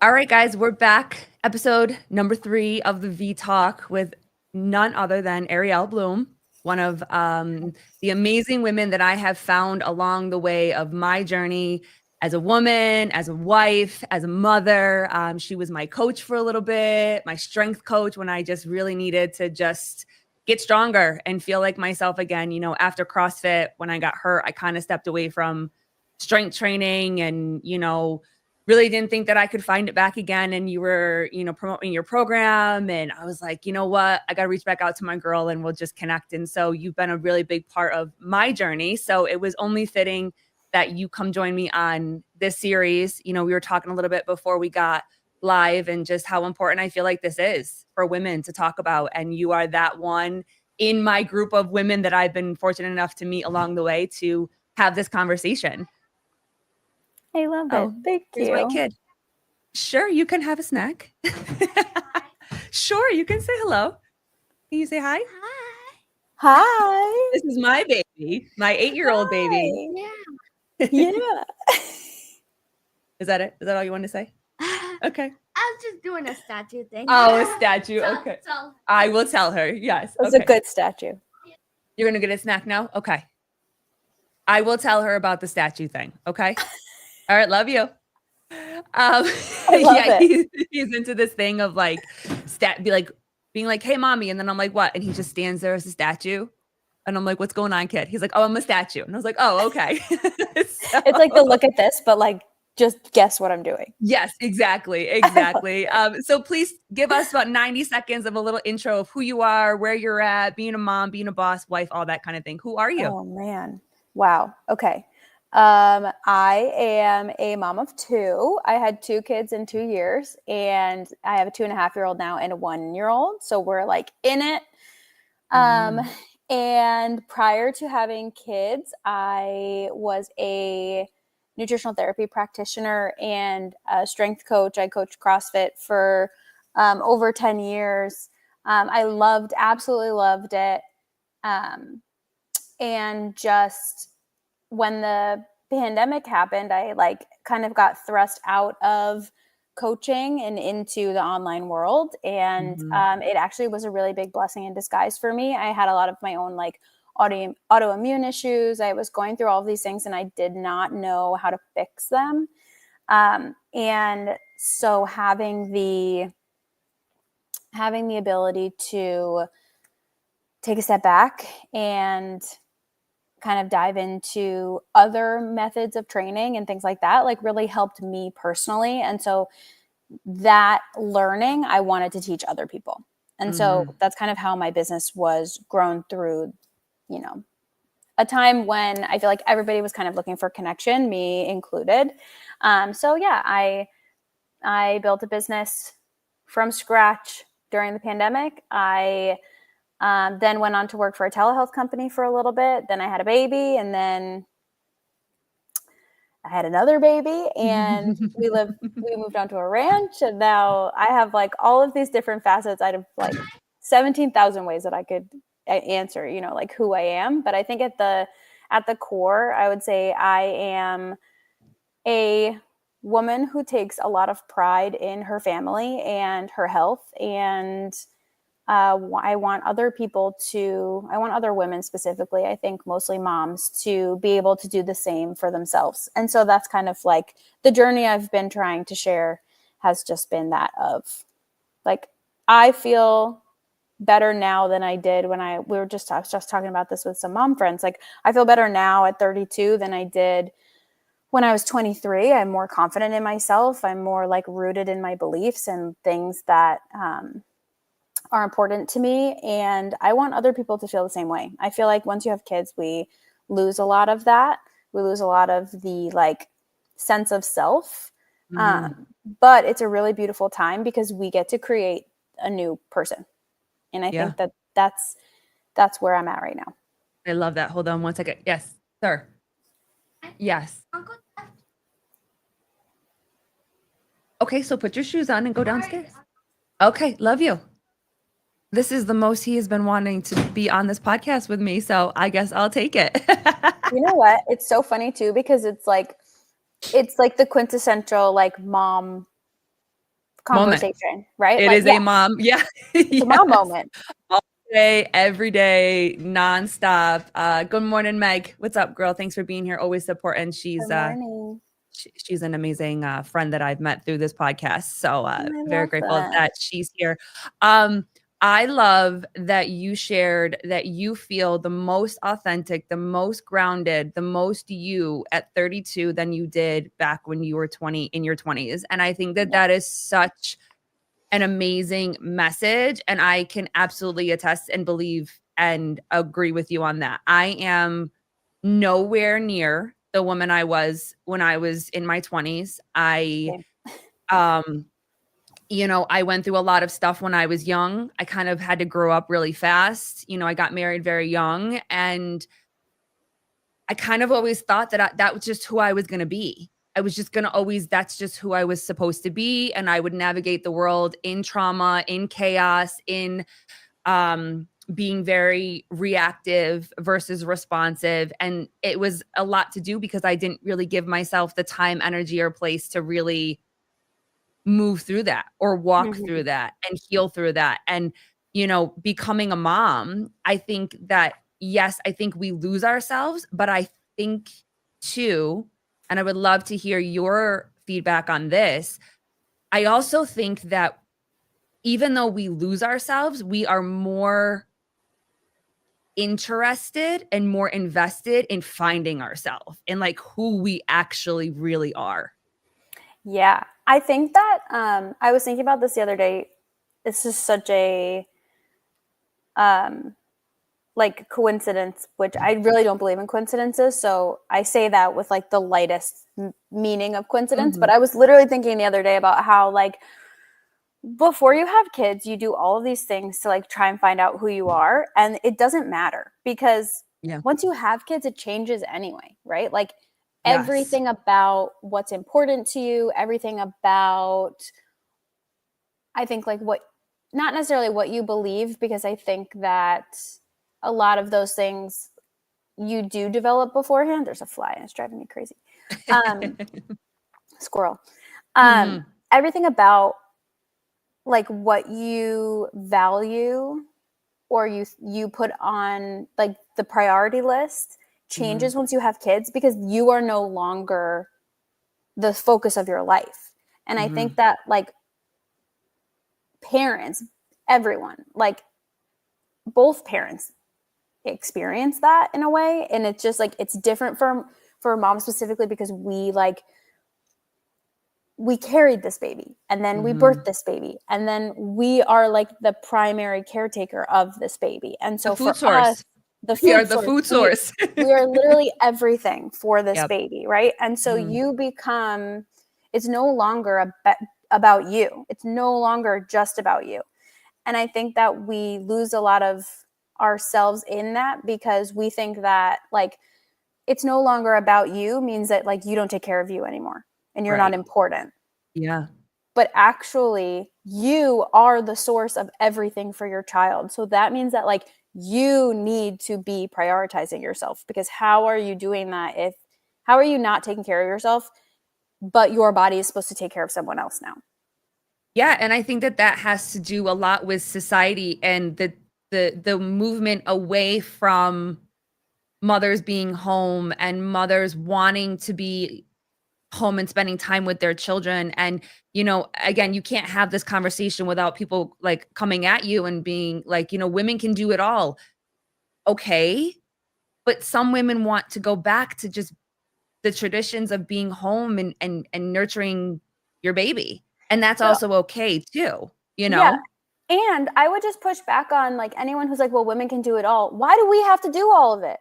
All right, guys, we're back. Episode number 3 of the V Talk with none other than Arielle Bloom, one of the amazing women that I have found along the way of my journey as a woman, as a wife, as a mother. She was my coach for a little bit, my strength coach when I just really needed to just get stronger and feel like myself again. You know, after CrossFit, when I got hurt, I kind of stepped away from strength training and, really didn't think that I could find it back again. And you were, promoting your program. And I was like, you know what? I got to reach back out to my girl and we'll just connect. And so you've been a really big part of my journey. So it was only fitting that you come join me on this series. We were talking a little bit before we got live and just how important I feel like this is for women to talk about. And you are that one in my group of women that I've been fortunate enough to meet along the way to have this conversation. I love it. Thank you. Here's my kid. Sure, you can have a snack. Sure, you can say hello. Can you say hi? Hi. This is my baby, my 8-year-old baby. Yeah. Is that it? Is that all you wanted to say? Okay. I was just doing a statue thing. Oh, a statue. Okay. I will tell her. Yes. That's a good statue. You're going to get a snack now? Okay. I will tell her about the statue thing. Okay. All right. Love you. He's into this thing of like being like, hey, mommy. And then I'm like, what? And he just stands there as a statue. And I'm like, what's going on, kid? He's like, oh, I'm a statue. And I was like, oh, okay. It's like the look at this, but like, just guess what I'm doing. Yes, exactly. So please give us about 90 seconds of a little intro of who you are, where you're at, being a mom, being a boss, wife, all that kind of thing. Who are you? Oh, man. Wow. Okay. I am a mom of 2. I had 2 kids in 2 years, and I have a 2.5-year-old now and a 1-year-old. So we're like in it. And prior to having kids, I was a nutritional therapy practitioner and a strength coach. I coached CrossFit for over 10 years. I absolutely loved it. And just when the pandemic happened, I like kind of got thrust out of coaching and into the online world. And it actually was a really big blessing in disguise for me. I had a lot of my own like autoimmune issues. I was going through all of these things and I did not know how to fix them. And so having the ability to take a step back and kind of dive into other methods of training and things like that, like really helped me personally. And so that learning, I wanted to teach other people. And so that's kind of how my business was grown through, a time when I feel like everybody was kind of looking for connection, me included. So yeah, I built a business from scratch during the pandemic. I then went on to work for a telehealth company for a little bit. Then I had a baby, and then I had another baby, and we moved on to a ranch, and now I have like all of these different facets. I have like 17,000 ways that I could answer, like who I am. But I think at the core, I would say I am a woman who takes a lot of pride in her family and her health. And I want other women specifically, I think mostly moms, to be able to do the same for themselves. And so that's kind of like the journey I've been trying to share has just been that of like, I feel better now than I did when I was just talking about this with some mom friends. Like I feel better now at 32 than I did when I was 23. I'm more confident in myself. I'm more like rooted in my beliefs and things that, are important to me. And I want other people to feel the same way. I feel like once you have kids, we lose a lot of that. We lose a lot of the like sense of self. But it's a really beautiful time because we get to create a new person. And I think that's where I'm at right now. I love that. Hold on one second. Yes, sir. Yes. Okay, so put your shoes on and go downstairs. Okay, love you. This is the most he has been wanting to be on this podcast with me, so I guess I'll take it. You know what? It's so funny too, because it's like the quintessential like mom conversation, right? It Like, is a mom. Yeah. it's a mom moment. All day, every day, nonstop. Good morning, Meg. What's up, girl? Thanks for being here. Always supporting. Good morning. She's an amazing friend that I've met through this podcast. So I very love grateful that. that she's here. I love that you shared that you feel the most authentic, the most grounded, the most you at 32 than you did back when you were 20 in your 20s. And I think that Yeah. that is such an amazing message. And I can absolutely attest and believe and agree with you on that. I am nowhere near the woman I was when I was in my 20s. Same. I went through a lot of stuff when I was young. I kind of had to grow up really fast. I got married very young, and I kind of always thought that that was just who I was going to be. I was just going to always, that's just who I was supposed to be. And I would navigate the world in trauma, in chaos, in being very reactive versus responsive. And it was a lot to do because I didn't really give myself the time, energy, or place to really move through that or walk Mhm. through that and heal through that. And, becoming a mom, I think that, yes, I think we lose ourselves, but I think too, and I would love to hear your feedback on this. I also think that even though we lose ourselves, we are more interested and more invested in finding ourselves and like who we actually really are. Yeah. I think that I was thinking about this the other day. This is such a like coincidence, which I really don't believe in coincidences. So I say that with like the lightest meaning of coincidence. But I was literally thinking the other day about how like before you have kids, you do all of these things to like try and find out who you are. And it doesn't matter because once you have kids, it changes anyway, right? Like everything about what's important to you, everything about, I think like what, not necessarily what you believe, because I think that a lot of those things you do develop beforehand. There's a fly and it's driving me crazy. Squirrel. Everything about like what you value or you put on like the priority list changes once you have kids because you are no longer the focus of your life. And I think that like parents, everyone, like both parents experience that in a way. And it's just like, it's different for mom specifically because we carried this baby and then we birthed this baby and then we are like the primary caretaker of this baby. And so for us, we are the food source. We are literally everything for this baby, right? And so you become, it's no longer about you. It's no longer just about you. And I think that we lose a lot of ourselves in that because we think that like it's no longer about you means that like you don't take care of you anymore and you're not important. Yeah. But actually you are the source of everything for your child. So that means that like you need to be prioritizing yourself because how are you doing that how are you not taking care of yourself, but your body is supposed to take care of someone else now? Yeah. And I think that that has to do a lot with society and the movement away from mothers being home and mothers wanting to be home and spending time with their children. And, again, you can't have this conversation without people like coming at you and being like, women can do it all. Okay. But some women want to go back to just the traditions of being home and nurturing your baby. And that's also okay too, Yeah. And I would just push back on like anyone who's like, well, women can do it all. Why do we have to do all of it?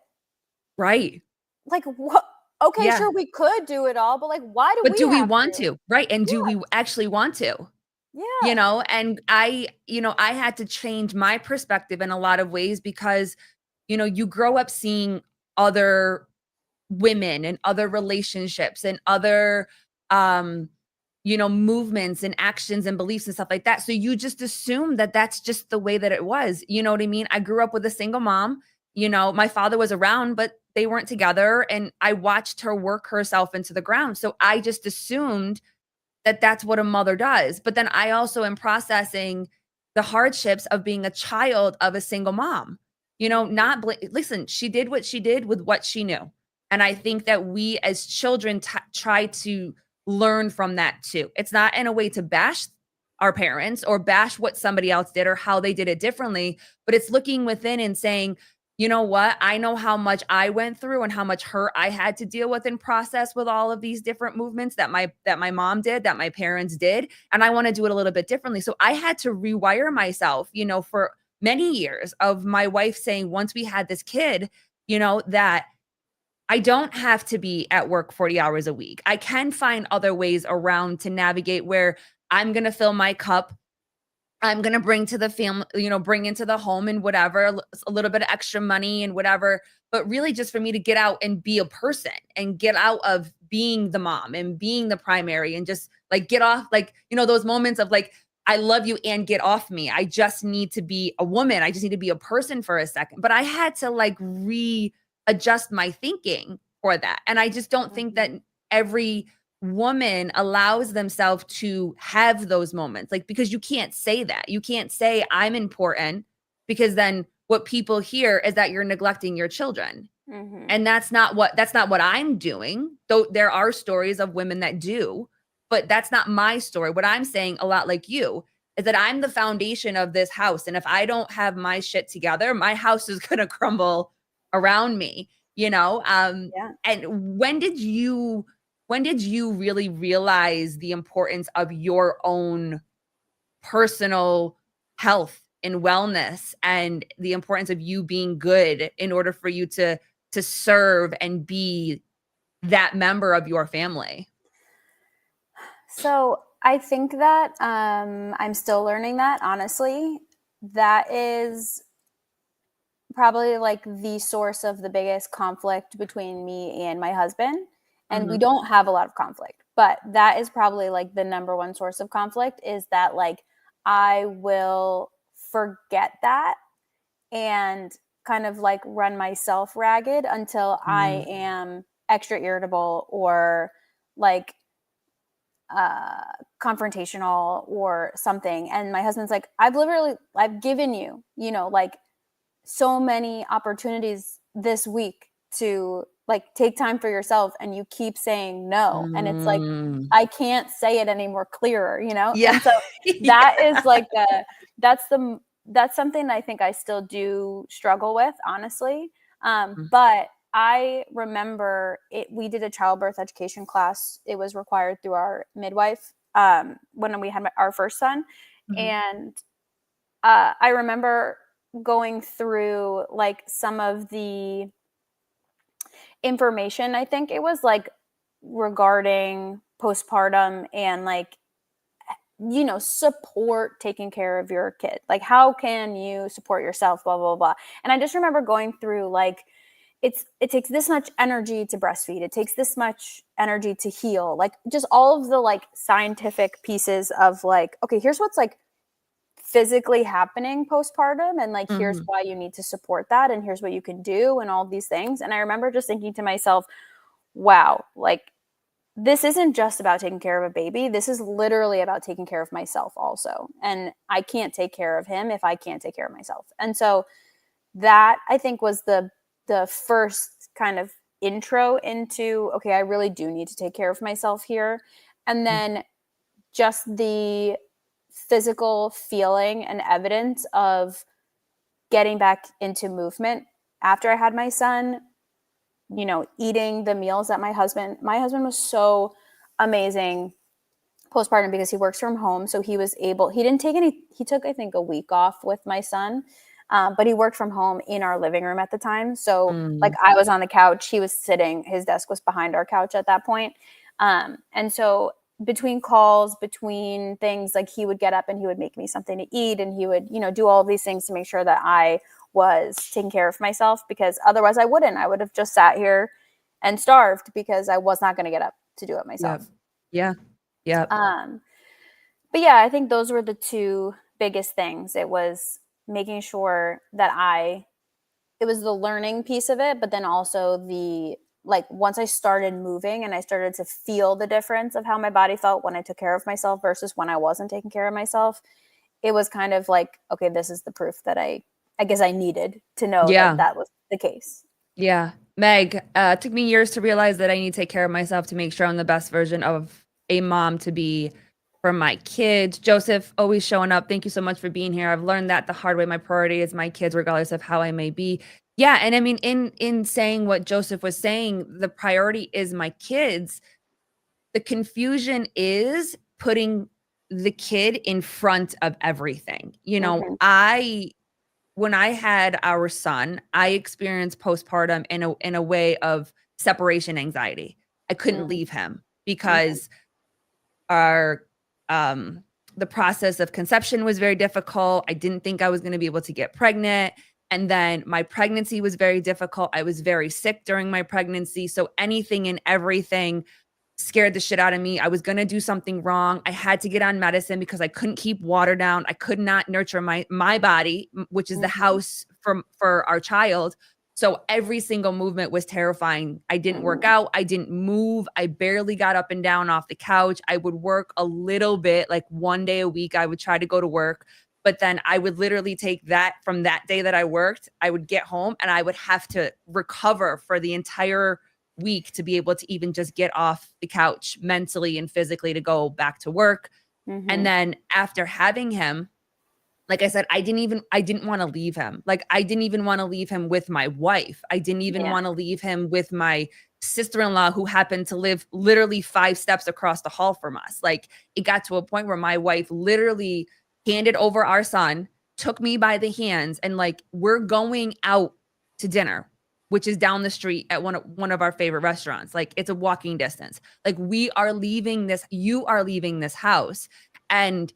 Right. Like what? Okay, sure, we could do it all, but like, why do we? But do we have want to? Right. And do we actually want to? Yeah. And I had to change my perspective in a lot of ways because, you grow up seeing other women and other relationships and other, movements and actions and beliefs and stuff like that. So you just assume that that's just the way that it was. You know what I mean? I grew up with a single mom. My father was around, but they weren't together. And I watched her work herself into the ground. So I just assumed that that's what a mother does. But then I also am processing the hardships of being a child of a single mom. Not listen, she did what she did with what she knew. And I think that we as children try to learn from that too. It's not in a way to bash our parents or bash what somebody else did or how they did it differently, but it's looking within and saying, you know what? I know how much I went through and how much hurt I had to deal with and process with all of these different movements that my mom did, that my parents did, and I want to do it a little bit differently. So I had to rewire myself, for many years of my wife saying once we had this kid, that I don't have to be at work 40 hours a week. I can find other ways around to navigate where I'm going to fill my cup. I'm going to bring to the family, bring into the home and whatever, a little bit of extra money and whatever. But really just for me to get out and be a person and get out of being the mom and being the primary and just like get off, like, those moments of like, I love you and get off me. I just need to be a woman. I just need to be a person for a second. But I had to like readjust my thinking for that. And I just don't think that every woman allows themselves to have those moments, like, because you can't say that. You can't say I'm important, because then what people hear is that you're neglecting your children. And that's not what I'm doing. Though there are stories of women that do, but that's not my story. What I'm saying, a lot like you, is that I'm the foundation of this house. And if I don't have my shit together, my house is going to crumble around me, Yeah. And when did you really realize the importance of your own personal health and wellness and the importance of you being good in order for you to serve and be that member of your family? So I think that I'm still learning that, honestly. That is probably like the source of the biggest conflict between me and my husband. And we don't have a lot of conflict, but that is probably like the number one source of conflict, is that like I will forget that and kind of like run myself ragged until I am extra irritable or like confrontational or something. And my husband's like, I've given you, like so many opportunities this week to like take time for yourself, and you keep saying no. And it's like, I can't say it any more clearer, Yeah. And so that is like that's something I think I still do struggle with, honestly. But I remember we did a childbirth education class. It was required through our midwife when we had our first son. And I remember going through like some of the information, I think it was like regarding postpartum and like, support taking care of your kid. Like, how can you support yourself, blah, blah, blah. And I just remember going through like, it takes this much energy to breastfeed. It takes this much energy to heal. Like just all of the like scientific pieces of like, okay, here's what's like physically happening postpartum, and like here's why you need to support that, and here's what you can do, and all these things. And I remember just thinking to myself, wow, like this isn't just about taking care of a baby. This is literally about taking care of myself also. And I can't take care of him if I can't take care of myself. And so that, I think, was the first kind of intro into, okay, I really do need to take care of myself here. And then just the physical feeling and evidence of getting back into movement after I had my son, eating the meals that my husband was so amazing postpartum because he works from home. So he took, I think, a week off with my son. But he worked from home in our living room at the time. So like I was on the couch, he was sitting, his desk was behind our couch at that point. And so between calls, between things, like he would get up and he would make me something to eat, and he would, do all of these things to make sure that I was taking care of myself, because otherwise I would have just sat here and starved because I was not going to get up to do it myself. Yeah. But yeah, I think those were the two biggest things. It was making sure that it was the learning piece of it, but then also the like once I started moving and I started to feel the difference of how my body felt when I took care of myself versus when I wasn't taking care of myself, it was kind of like, okay, this is the proof that I guess I needed to know that Yeah. that was the case. Yeah. Meg, it took me years to realize that I need to take care of myself to make sure I'm the best version of a mom to be for my kids. Joseph, always showing up. Thank you so much for being here. I've learned that the hard way. My priority is my kids, regardless of how I may be. Yeah. And I mean, in saying what Joseph was saying, the priority is my kids. The confusion is putting the kid in front of everything. Mhm. When I had our son, I experienced postpartum in a way of separation anxiety. I couldn't Mhm. leave him Mhm. because our the process of conception was very difficult. I didn't think I was going to be able to get pregnant. And then my pregnancy was very difficult. I was very sick during my pregnancy. So anything and everything scared the shit out of me. I was going to do something wrong. I had to get on medicine because I couldn't keep water down. I could not nurture my body, which is the Mhm. house for our child. So every single movement was terrifying. I didn't work Mhm. out. I didn't move. I barely got up and down off the couch. I would work a little bit, like one day a week. I would try to go to work, but then I would literally take that from that day that I worked. I would get home and I would have to recover for the entire week to be able to even just get off the couch mentally and physically to go back to work. And Mhm. then after having him, like I said, I didn't want to leave him. Like I didn't even want to leave him with my wife. I didn't even Yeah. want to leave him with my sister-in-law who happened to live literally 5 steps across the hall from us. Like it got to a point where my wife literally handed over our son, took me by the hands and like we're going out to dinner, which is down the street at one of our favorite restaurants. Like it's a walking distance. Like we are leaving this, you are leaving this house. And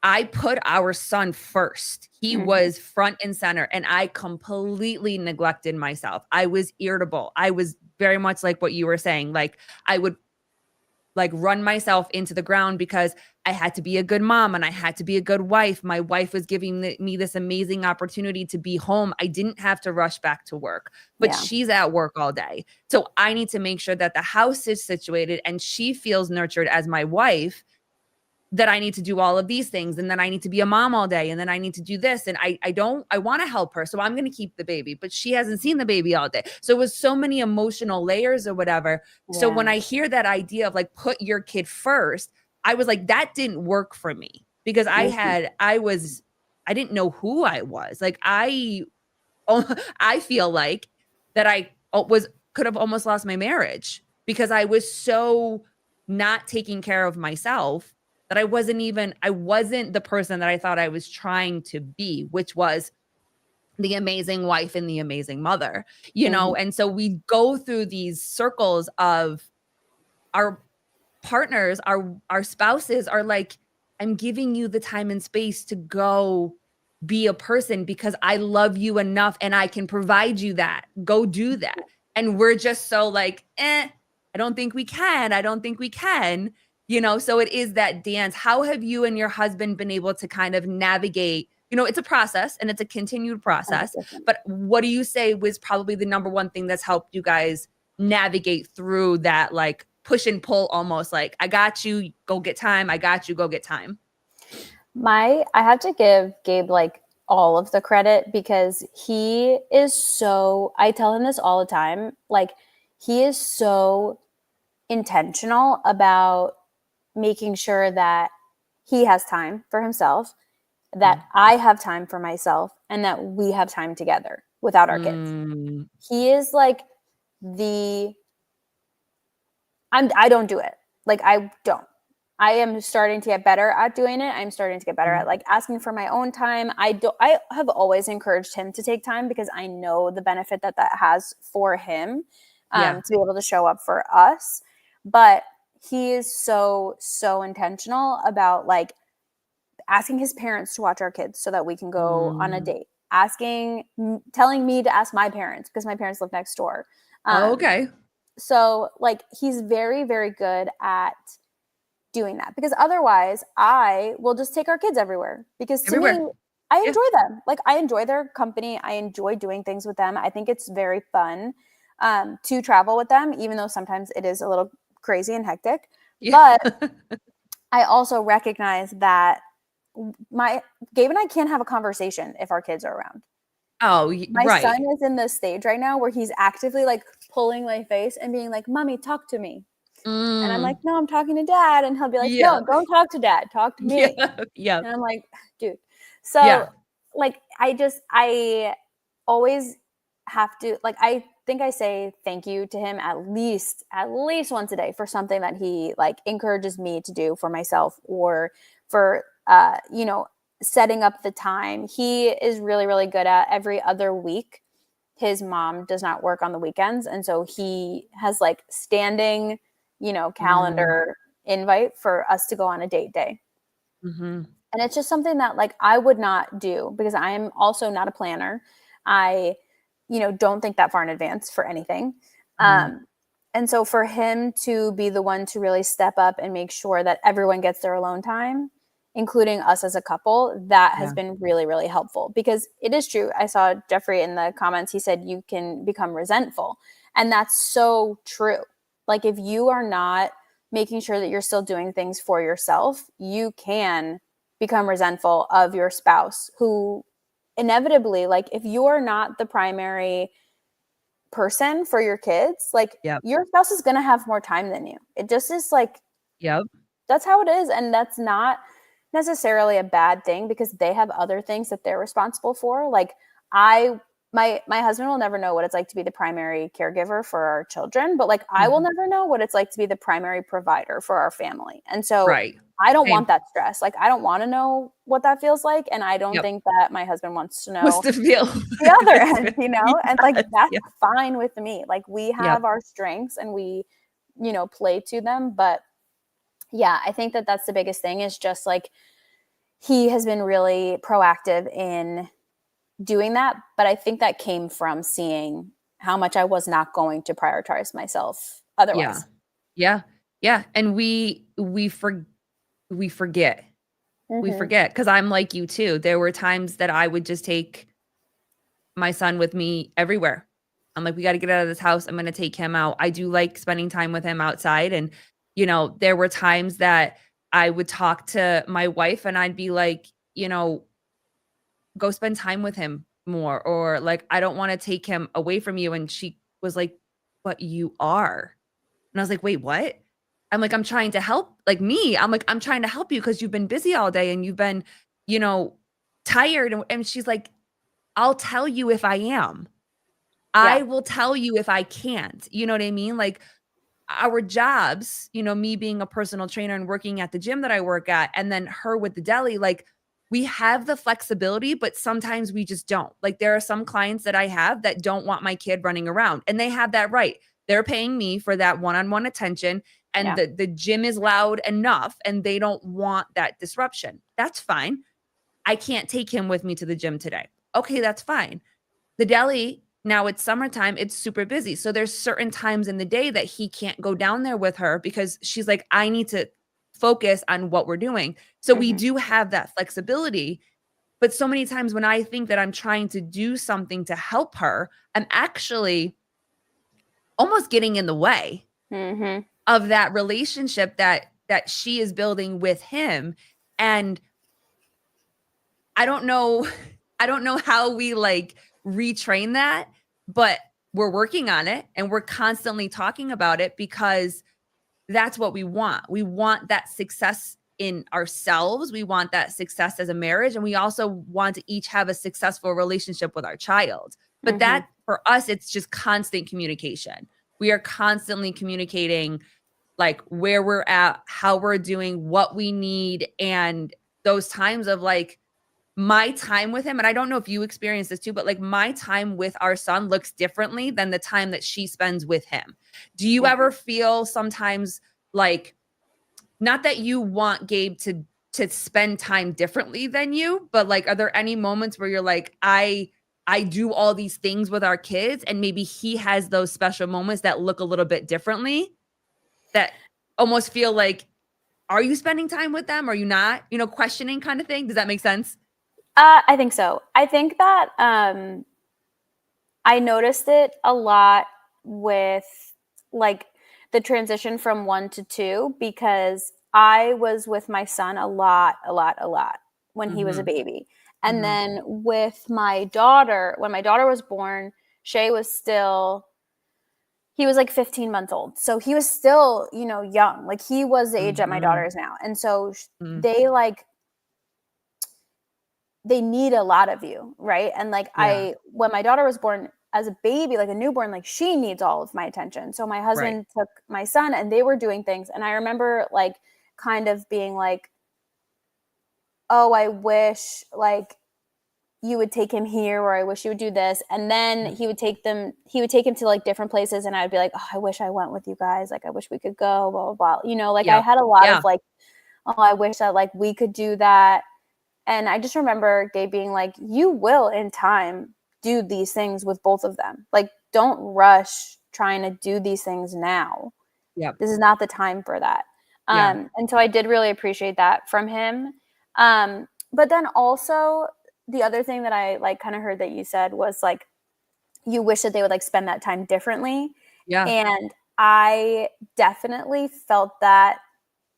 I put our son first. He Mhm. was front and center, and I completely neglected myself. I was irritable. I was very much like what you were saying. Like I would like run myself into the ground because I had to be a good mom and I had to be a good wife. My wife was giving me this amazing opportunity to be home. I didn't have to rush back to work, but Yeah. she's at work all day. So I need to make sure that the house is situated and she feels nurtured as my wife, that I need to do all of these things and then I need to be a mom all day and then I need to do this and I want to help her, so I'm going to keep the baby, but she hasn't seen the baby all day. So it was so many emotional layers or whatever. So when Yeah. I hear that idea of like put your kid first, I was like that didn't work for me because Mhm. I didn't know who I was. Like I feel like that I was could have almost lost my marriage because I was so not taking care of myself that I wasn't the person that I thought I was trying to be, which was the amazing wife and the amazing mother, Mhm. and so we go through these circles of our partners, our spouses are like, I'm giving you the time and space to go be a person because I love you enough and I can provide you that. Go do that. And we're just so like, I don't think we can. I don't think we can. So it is that dance. How have you and your husband been able to kind of navigate? It's a process and it's a continued process. 100%. But what do you say was probably the number one thing that's helped you guys navigate through that like push and pull, almost like I got you, go get time. I got you, go get time. I have to give Gabe like all of the credit because he is so, I tell him this all the time, like he is so intentional about making sure that he has time for himself, that I have time for myself, and that we have time together without our kids. Mm, He is like the I don't do it. Like I don't. I am starting to get better at doing it. I'm starting to get better at mm, like asking for my own time. I have always encouraged him to take time because I know the benefit that that has for him, yeah. to be able to show up for us. But he is so intentional about like asking his parents to watch our kids so that we can go on a Mm. date. Telling me to ask my parents because my parents live next door. Oh, Um, okay. so like he's very good at doing that because otherwise I will just take our kids everywhere because to me Everywhere. I Yeah. enjoy them. Like I enjoy their company. I enjoy doing things with them. I think it's very fun. to travel with them, even though sometimes it is a little crazy and hectic. Yeah. But I also recognize that Gabe and I can't have a conversation if our kids are around. Oh, My right. son is in this stage right now where he's actively like pulling my face and being like, "Mommy, talk to me." And I'm like, "No, I'm talking to dad." And he'll be like, Yeah. "No, don't talk to dad. Talk to me." Yeah. Yeah. And I'm like, dude. So Yeah. like I always have to, like, I think I say thank you to him at least once a day for something that he like encourages me to do for myself, or for setting up the time. He is really, really good at every other week. His mom does not work on the weekends. And so he has like standing, calendar invite for us to go on a date day. Mm-hmm. And it's just something that like I would not do because I am also not a planner. I, don't think that far in advance for anything. And so for him to be the one to really step up and make sure that everyone gets their alone time, including us as a couple, that has been really, really helpful, because it is true. I saw Jeffrey in the comments. He said you can become resentful. And that's so true. Like if you are not making sure that you're still doing things for yourself, you can become resentful of your spouse, who inevitably, like if you're not the primary person for your kids, like your spouse is going to have more time than you. It just is like, that's how it is. And that's not necessarily a bad thing, because they have other things that they're responsible for. Like my husband will never know what it's like to be the primary caregiver for our children, but like I will never know what it's like to be the primary provider for our family. And so I don't want that stress. Like I don't want to know what that feels like. And I don't think that my husband wants to know What's to feel the other end, and like that's fine with me. Like we have our strengths and we, play to them. But yeah, I think that that's the biggest thing, is just like he has been really proactive in doing that. But I think that came from seeing how much I was not going to prioritize myself otherwise. Yeah. And we forget. We forget, because I'm like you too. There were times that I would just take my son with me everywhere. I'm like, we got to get out of this house. I'm going to take him out. I do like spending time with him outside. And, there were times that I would talk to my wife and I'd be like, go spend time with him more. Or like, I don't want to take him away from you. And she was like, but you are. And I was like, wait, what? I'm like, I'm trying to help. Like me, I'm like, I'm trying to help you because you've been busy all day and you've been, tired. And she's like, I'll tell you if I am. I will tell you if I can't. You know what I mean? Like our jobs, me being a personal trainer and working at the gym that I work at, and then her with the deli, like we have the flexibility, but sometimes we just don't. Like there are some clients that I have that don't want my kid running around, and they have that right. They're paying me for that one-on-one attention, and the gym is loud enough and they don't want that disruption. That's fine. I can't take him with me to the gym today. Okay, that's fine. The deli, now it's summertime, it's super busy. So there's certain times in the day that he can't go down there with her because she's like, I need to focus on what we're doing. So we do have that flexibility. But so many times when I think that I'm trying to do something to help her, I'm actually almost getting in the way of that relationship that she is building with him. And I don't know how we like retrain that, but we're working on it and we're constantly talking about it, because that's what we want. We want that success in ourselves. We want that success as a marriage. And we also want to each have a successful relationship with our child. But that for us, it's just constant communication. We are constantly communicating like where we're at, how we're doing, what we need. And those times of like, my time with him, and I don't know if you experience this too, but like my time with our son looks differently than the time that she spends with him. Do you ever feel sometimes like, not that you want Gabe to spend time differently than you, but like, are there any moments where you're like, I do all these things with our kids and maybe he has those special moments that look a little bit differently, that almost feel like, are you spending time with them? Are you not, questioning kind of thing? Does that make sense? I think so. I think that I noticed it a lot with like the transition from 1 to 2, because I was with my son a lot when he was a baby. And then with my daughter, when my daughter was born, Shay was still, he was like 15 months old. So he was still, you know, young. Like he was the age that my daughter is now. And so they they need a lot of you, right? And like when my daughter was born as a baby, like a newborn, like she needs all of my attention. So my husband took my son and they were doing things. And I remember like kind of being like, oh, I wish like you would take him here, or I wish you would do this. And then he would take him to like different places. And I'd be like, oh, I wish I went with you guys. Like, I wish we could go, blah, blah, blah. You know, like I had a lot of like, oh, I wish that like we could do that. And I just remember Gabe being like, you will in time do these things with both of them. Like, don't rush trying to do these things now. This is not the time for that. And so I did really appreciate that from him. But then also the other thing that I like kind of heard that you said was like, you wish that they would like spend that time differently. And I definitely felt that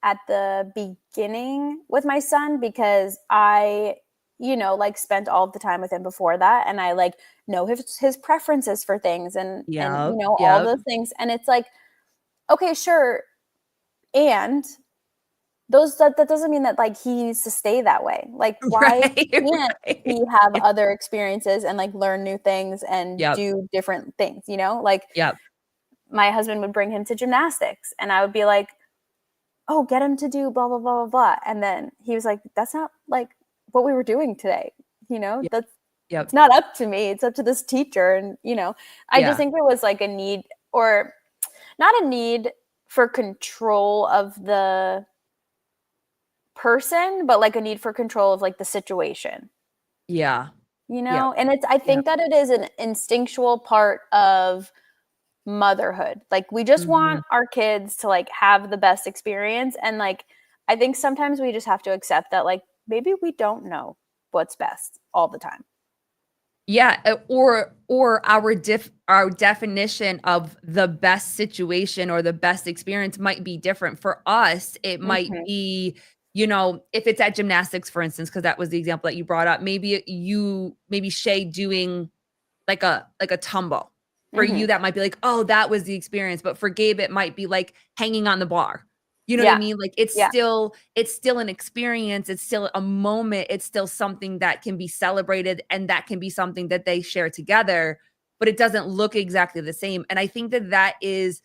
at the beginning with my son, because I, you know, like spent all of the time with him before that. And I like know his preferences for things and you know, all those things. And it's like, okay, sure. And that doesn't mean that like he needs to stay that way. Like why can't he have other experiences and like learn new things and do different things, you know? Like my husband would bring him to gymnastics and I would be like, oh, get him to do blah, blah, blah, blah, blah. And then he was like, that's not like what we were doing today. You know, that's it's not up to me. It's up to this teacher. And, you know, I just think there was like a need, or not a need for control of the person, but like a need for control of like the situation. You know, and I think that it is an instinctual part of motherhood. Like we just want our kids to like have the best experience. And like, I think sometimes we just have to accept that like, maybe we don't know what's best all the time. Or our definition of the best situation or the best experience might be different. For us, it might be, you know, if it's at gymnastics, for instance, because that was the example that you brought up, maybe Shay doing like a tumble. For you, that might be like, oh, that was the experience. But for Gabe, it might be like hanging on the bar. You know what I mean? Like it's still an experience. It's still a moment. It's still something that can be celebrated and that can be something that they share together, but it doesn't look exactly the same. And I think that is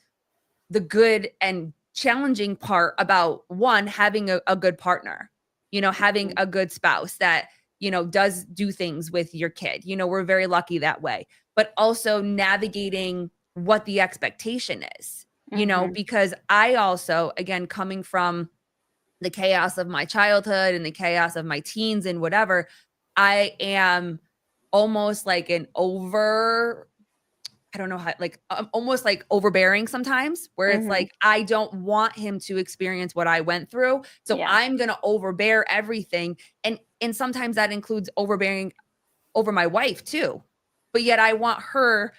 the good and challenging part about one, having a good partner, you know, having a good spouse that, you know, does do things with your kid. You know, we're very lucky that way, but also navigating what the expectation is. You know, because I also, again, coming from the chaos of my childhood and the chaos of my teens and whatever, I am almost like I don't know how, like, I'm almost like overbearing sometimes, where it's like, I don't want him to experience what I went through. So I'm going to overbear everything. And sometimes that includes overbearing over my wife too. But yet I want her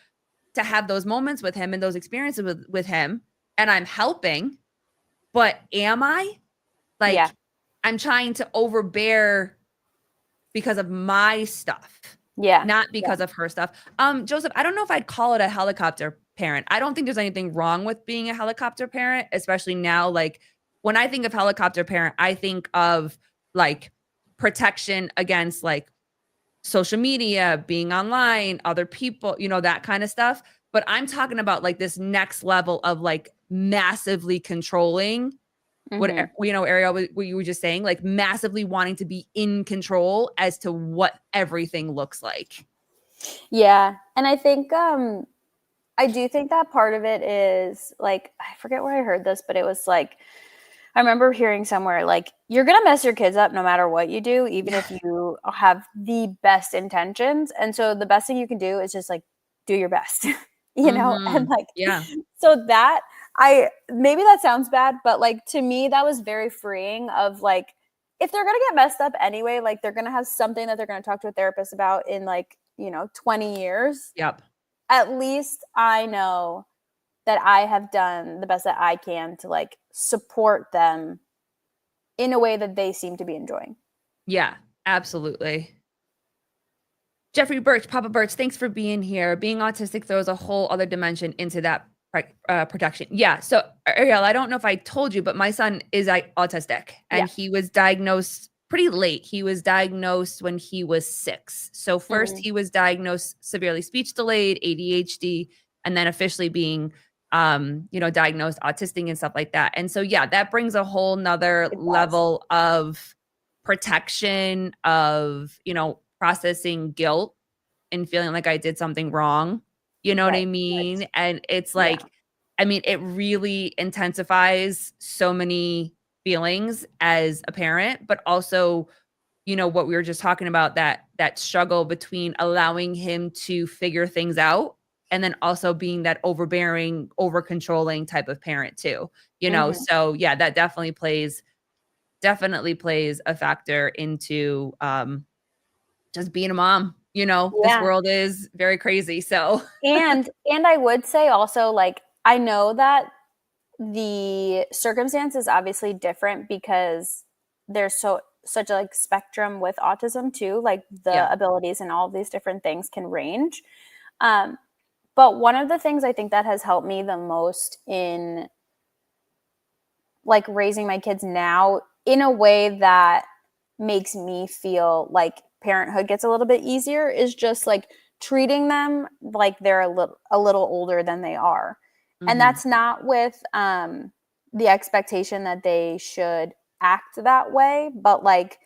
to have those moments with him and those experiences with him, and I'm helping, but am I? Like, I'm trying to overbear because of my stuff, not because of her stuff. Joseph, I don't know if I'd call it a helicopter parent. I don't think there's anything wrong with being a helicopter parent, especially now. Like, when I think of helicopter parent, I think of like protection against like social media, being online, other people, you know, that kind of stuff. But I'm talking about like this next level of like massively controlling what, you know, Arielle, what you were just saying, like massively wanting to be in control as to what everything looks like. Yeah. And I think, I do think that part of it is like, I forget where I heard this, but it was like, I remember hearing somewhere like, you're going to mess your kids up no matter what you do, even if you have the best intentions. And so the best thing you can do is just like, do your best, you know? And like, so that maybe that sounds bad, but like, to me, that was very freeing of like, if they're going to get messed up anyway, like they're going to have something that they're going to talk to a therapist about in like, you know, 20 years. At least I know that I have done the best that I can to like support them in a way that they seem to be enjoying. Yeah, absolutely. Jeffrey Birch, Papa Birch, thanks for being here. Being autistic throws a whole other dimension into that protection. Yeah. So, Arielle, I don't know if I told you, but my son is autistic, and he was diagnosed pretty late. He was diagnosed when he was 6. So first he was diagnosed severely speech delayed, ADHD, and then officially being diagnosed autistic and stuff like that. And so, yeah, that brings a whole nother level of protection, of, processing guilt and feeling like I did something wrong. You know what I mean? Right. And it's like, I mean, it really intensifies so many feelings as a parent, but also, what we were just talking about, that struggle between allowing him to figure things out and then also being that overbearing, over controlling type of parent too, So yeah, that definitely plays a factor into just being a mom. This world is very crazy. So and I would say also, like, I know that the circumstance is obviously different because there's such a like spectrum with autism too, like the abilities and all of these different things can range. But one of the things I think that has helped me the most in like raising my kids now in a way that makes me feel like parenthood gets a little bit easier is just like treating them like they're a little older than they are. And that's not with the expectation that they should act that way, but like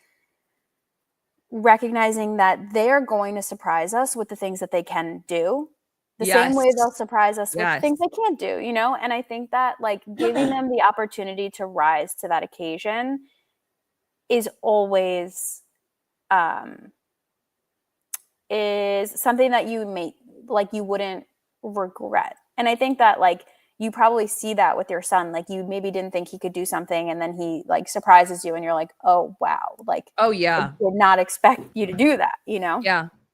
recognizing that they're going to surprise us with the things that they can do. The same way they'll surprise us with things they can't do, And I think that like giving them the opportunity to rise to that occasion is always is something that you wouldn't regret. And I think that like you probably see that with your son. Like you maybe didn't think he could do something and then he like surprises you and you're like, oh wow, like oh yeah, I did not expect you to do that,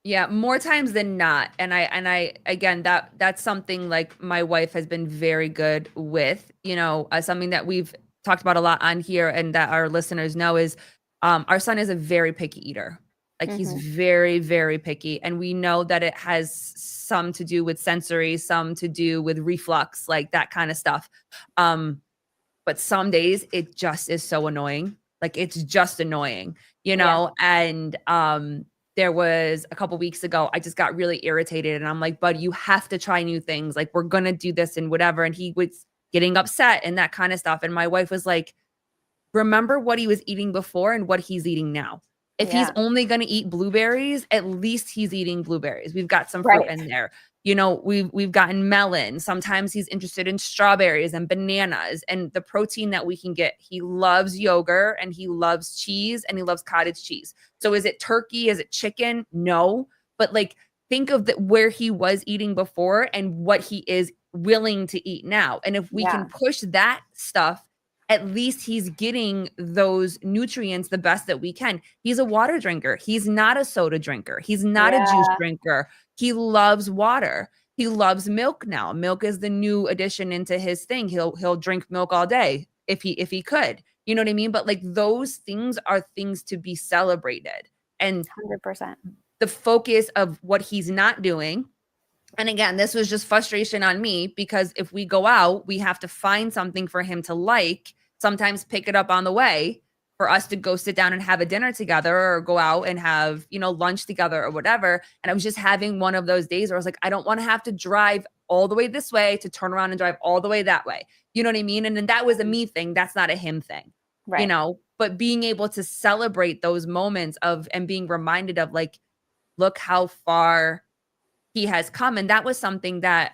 Yeah, more times than not. And I again, that's something like my wife has been very good with, something that we've talked about a lot on here and that our listeners know is our son is a very picky eater. Like he's very, very picky. And we know that it has some to do with sensory, some to do with reflux, like that kind of stuff. But some days it just is so annoying. Like it's just annoying, and there was a couple weeks ago, I just got really irritated and I'm like, bud, you have to try new things. Like we're going to do this and whatever. And he was getting upset and that kind of stuff. And my wife was like, remember what he was eating before and what he's eating now. If he's only going to eat blueberries, at least he's eating blueberries. We've got some fruit in there. We've gotten melon. Sometimes he's interested in strawberries and bananas and the protein that we can get. He loves yogurt and he loves cheese and he loves cottage cheese. So is it turkey? Is it chicken? No. But like think of where he was eating before and what he is willing to eat now. And if we can push that stuff, at least he's getting those nutrients the best that we can. He's a water drinker. He's not a soda drinker. He's not a juice drinker. He loves water. He loves milk now. Milk is the new addition into his thing. He'll drink milk all day if he could. You know what I mean? But like those things are things to be celebrated. And 100%. The focus of what he's not doing. And again, this was just frustration on me because if we go out, we have to find something for him to like, sometimes pick it up on the way for us to go sit down and have a dinner together or go out and have, lunch together or whatever. And I was just having one of those days where I was like, I don't want to have to drive all the way this way to turn around and drive all the way that way. You know what I mean? And then that was a me thing. That's not a him thing, right. But being able to celebrate those moments and being reminded of like, look how far he has come. And that was something that,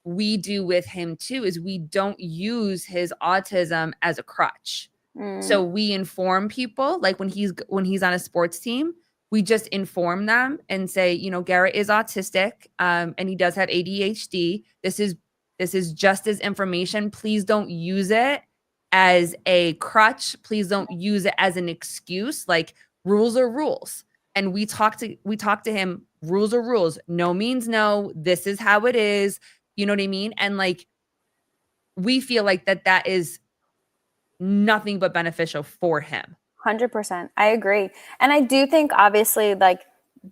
we do with him too, is we don't use his autism as a crutch. So we inform people, like when he's on a sports team, we just inform them and say, Garrett is autistic, and he does have ADHD. This is just his information. Please don't use it as a crutch. Please don't use it as an excuse. Like rules are rules. And we talk to him rules are rules. No means no. This is how it is. You know what I mean? And like, we feel like that is nothing but beneficial for him. 100%. I agree. And I do think obviously like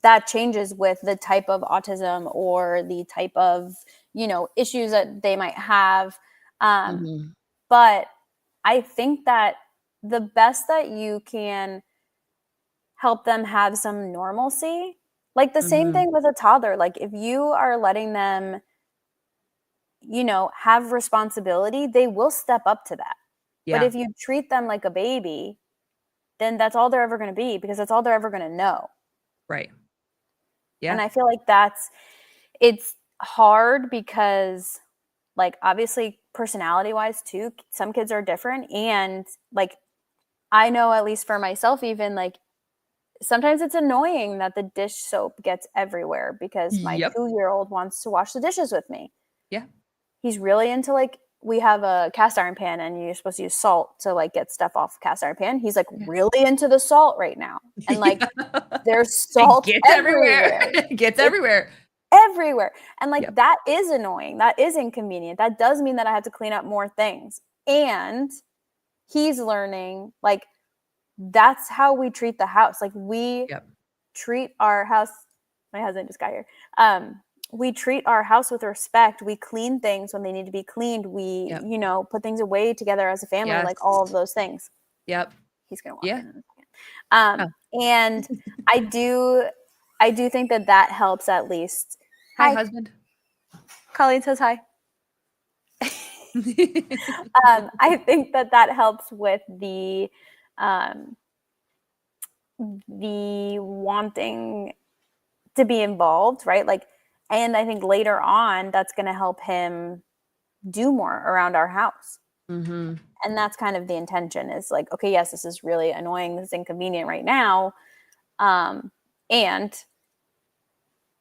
that changes with the type of autism or the type of, issues that they might have. But I think that the best that you can help them have some normalcy, like the same thing with a toddler. Like if you are letting them, have responsibility, they will step up to that. Yeah. But if you treat them like a baby, then that's all they're ever going to be, because that's all they're ever going to know. Right. Yeah. And I feel like it's hard because like obviously personality wise too, some kids are different. And like, I know at least for myself, even like sometimes it's annoying that the dish soap gets everywhere because my 2-year-old wants to wash the dishes with me. Yeah. He's really into like, we have a cast iron pan and you're supposed to use salt to like get stuff off the cast iron pan. He's like really into the salt right now. And like there's salt everywhere. It gets everywhere. Everywhere. And like that is annoying. That is inconvenient. That does mean that I have to clean up more things. And he's learning like that's how we treat the house. Like we treat our house. My husband just got here. We treat our house with respect. We clean things when they need to be cleaned. We, put things away together as a family, like all of those things. Yep. He's going to walk in a second. And I do think that helps at least. Hi, husband. Colleen says hi. I think that helps with the wanting to be involved, right? Like, and I think later on, that's going to help him do more around our house. And that's kind of the intention is like, okay, yes, this is really annoying. This is inconvenient right now. And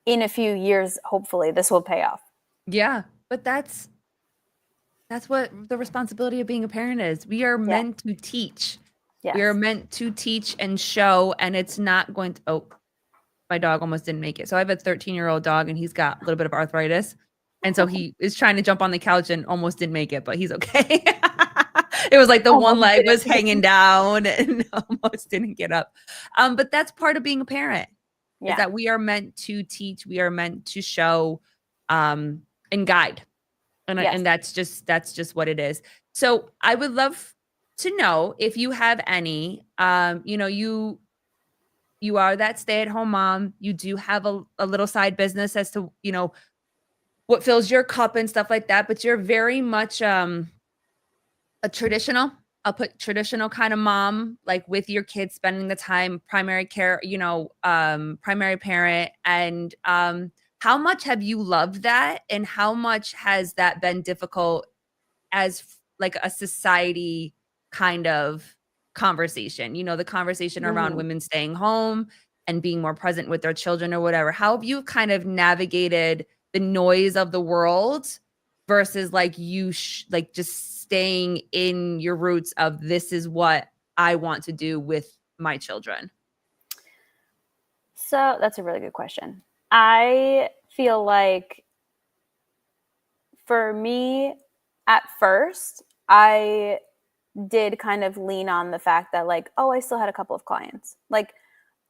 in a few years, hopefully this will pay off. Yeah. But that's what the responsibility of being a parent is. We are meant to teach. Yes. We are meant to teach and show, and it's not going to, my dog almost didn't make it. So I have a 13-year-old dog and he's got a little bit of arthritis. And so he is trying to jump on the couch and almost didn't make it, but he's okay. It was like the one leg was hanging down and almost didn't get up. But that's part of being a parent. Is that we are meant to teach, we are meant to show and guide. And that's just what it is. So I would love to know if you have any, you are that stay-at-home mom. You do have a little side business as to, what fills your cup and stuff like that. But you're very much a traditional, I'll put traditional kind of mom, like with your kids, spending the time, primary care, primary parent. And how much have you loved that? And how much has that been difficult as like a society kind of conversation, the conversation around women staying home and being more present with their children or whatever? How have you kind of navigated the noise of the world versus like like just staying in your roots of this is what I want to do with my children? So that's a really good question. I feel like for me at first, I did kind of lean on the fact that like, I still had a couple of clients. Like,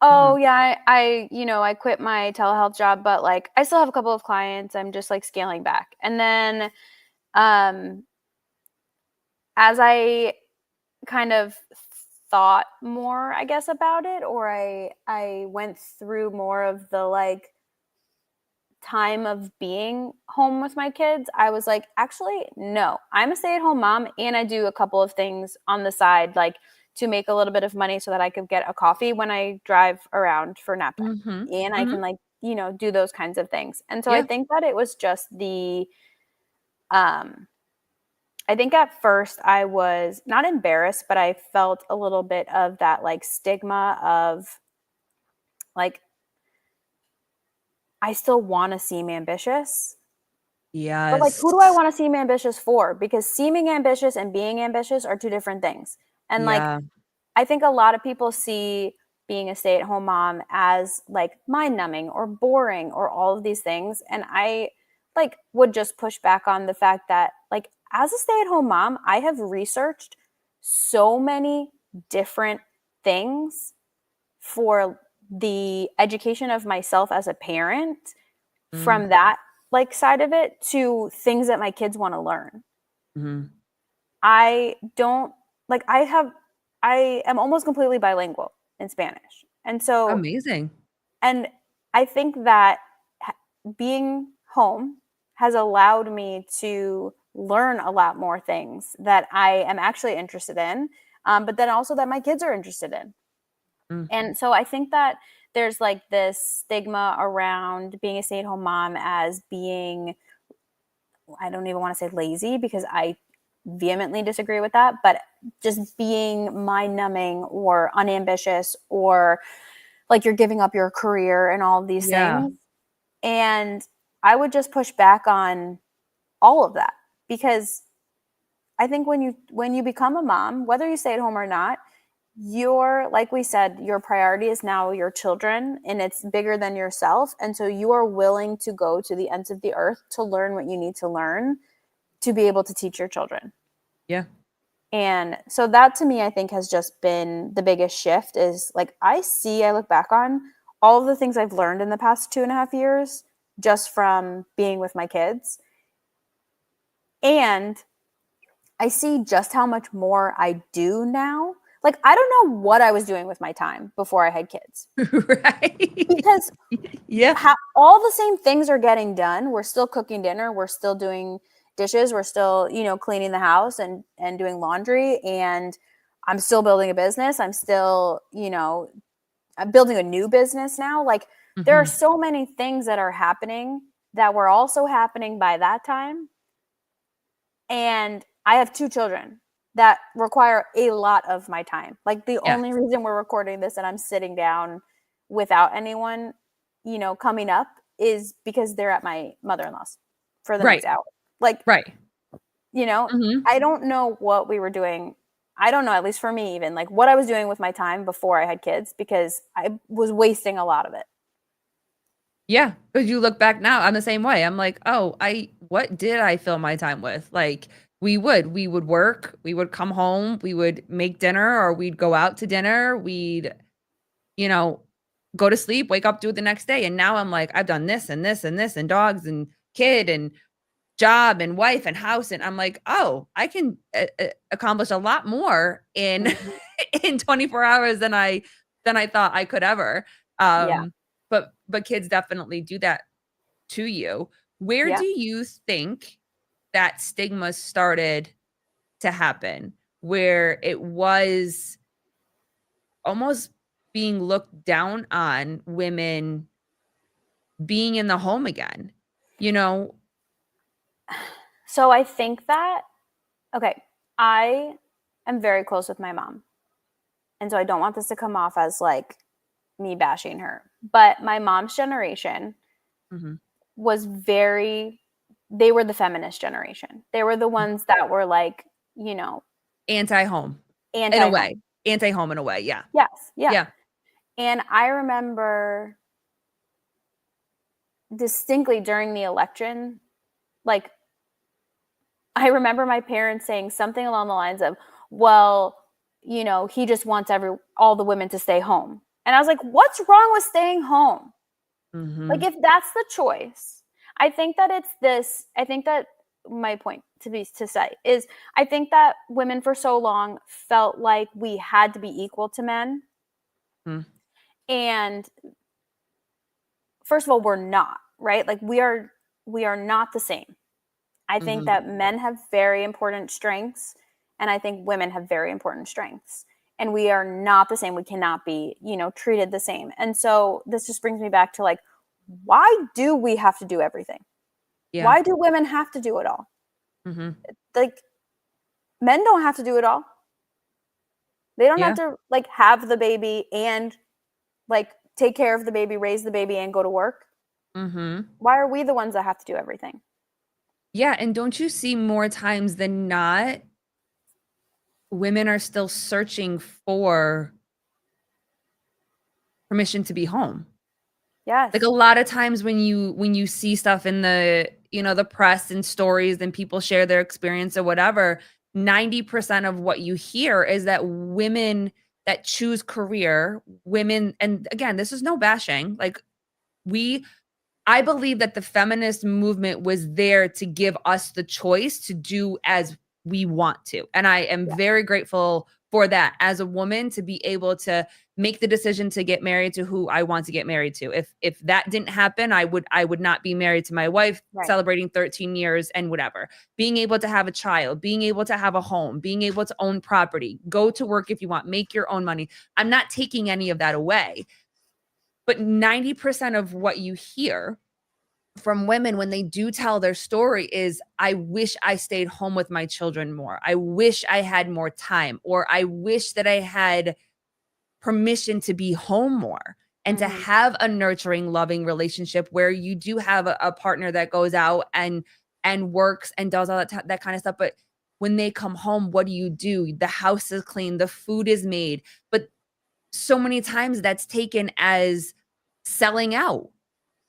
I quit my telehealth job, but like I still have a couple of clients. I'm just like scaling back. And then as I kind of thought more, I guess, about it, or I went through more of the like time of being home with my kids, I was like, actually, no, I'm a stay-at-home mom and I do a couple of things on the side, like to make a little bit of money so that I could get a coffee when I drive around for nap time. And I can like, do those kinds of things. And so I think that it was just I think at first I was not embarrassed, but I felt a little bit of that like stigma of like, I still want to seem ambitious. Yes. But like, who do I want to seem ambitious for? Because seeming ambitious and being ambitious are two different things. And like, I think a lot of people see being a stay-at-home mom as like mind-numbing or boring or all of these things. And I like would just push back on the fact that like as a stay-at-home mom, I have researched so many different things for the education of myself as a parent, Mm-hmm. from that like side of it to things that my kids want to learn. Mm-hmm. I don't like I am almost completely bilingual in Spanish. And so Amazing. and I think that being home has allowed me to learn a lot more things that I am actually interested in, but then also that my kids are interested in. Mm. And so I think that there's like this stigma around being a stay-at-home mom as being, I don't even want to say lazy because I vehemently disagree with that, but just being mind numbing or unambitious or like you're giving up your career and all of these Yeah. things. And I would just push back on all of that because I think when you become a mom, whether you stay at home or not, your like we said, your priority is now your children and it's bigger than yourself. And so you are willing to go to the ends of the earth to learn what you need to learn to be able to teach your children. Yeah. And so that to me, I think has just been the biggest shift is like I look back on all of the things I've learned in the past 2.5 years just from being with my kids. And I see just how much more I do now. Like, I don't know what I was doing with my time before I had kids Right. because Yeah. all the same things are getting done. We're still cooking dinner. We're still doing dishes. We're still, cleaning the house and doing laundry. And I'm still building a business. I'm still, I'm building a new business now. Like there are Mm-hmm. so many things that are happening that were also happening by that time. And I have 2 children that require a lot of my time. Like the Yeah. only reason we're recording this and I'm sitting down without anyone, coming up is because they're at my mother-in-law's for the Right. next hour. Like, Right. you know, Mm-hmm. I don't know what we were doing. I don't know, at least for me, even like what I was doing with my time before I had kids because I was wasting a lot of it. Yeah, because you look back now, I'm the same way. I'm like, "Oh, what did I fill my time with?" Like, we would work, we would come home, we would make dinner, or we'd go out to dinner, we'd, you know, go to sleep, wake up, do it the next day, and now I'm like, I've done this and this and this and dogs and kid and job and wife and house, and I'm like, "Oh, I can accomplish a lot more in Mhm. in 24 hours than I thought I could ever." Yeah. But kids definitely do that to you. Where Yeah. do you think that stigma started to happen? Where it was almost being looked down on women being in the home again, you know? So I think that, okay, I am very close with my mom. And so I don't want this to come off as like me bashing her. But my mom's generation Mhm. was they were the feminist generation. They were the ones that were like, Anti-home in a anti way. home. Anti-home in a way, yeah. Yes. Yeah. Yeah. And I remember distinctly during the election, like, I remember my parents saying something along the lines of, well, he just wants all the women to stay home. And I was like, what's wrong with staying home? Like, Mhm. if that's the choice, I think that my point to say is I think that women for so long felt like we had to be equal to men. Mm. And first of all, we're not, right? Like we are not the same. I think Mhm. that men have very important strengths and I think women have very important strengths. And we are not the same. We cannot be, treated the same. And so this just brings me back to like, why do we have to do everything? Yeah. Why do women have to do it all? Mhm. Like men don't have to do it all. They don't have Yeah. to like have the baby and like take care of the baby, raise the baby and go to work. Mhm. Why are we the ones that have to do everything? Yeah, and don't you see more times than not, women are still searching for permission to be home. Yes. Like a lot of times when you see stuff in the, the press and stories and people share their experience or whatever, 90% of what you hear is that women that choose career, women, and again, this is no bashing. Like I believe that the feminist movement was there to give us the choice to do as we want to. And I am Yeah. very grateful for that as a woman, to be able to make the decision to get married to who I want to get married to. If that didn't happen, I would not be married to my wife, Right. celebrating 13 years and whatever. Being able to have a child, being able to have a home, being able to own property, go to work if you want, make your own money. I'm not taking any of that away. But 90% of what you hear from women when they do tell their story is, I wish I stayed home with my children more. I wish I had more time, or I wish that I had permission to be home more and to have a nurturing, loving relationship where you do have a partner that goes out and works and does all that kind of stuff. But when they come home, what do? The house is clean, the food is made. But so many times that's taken as selling out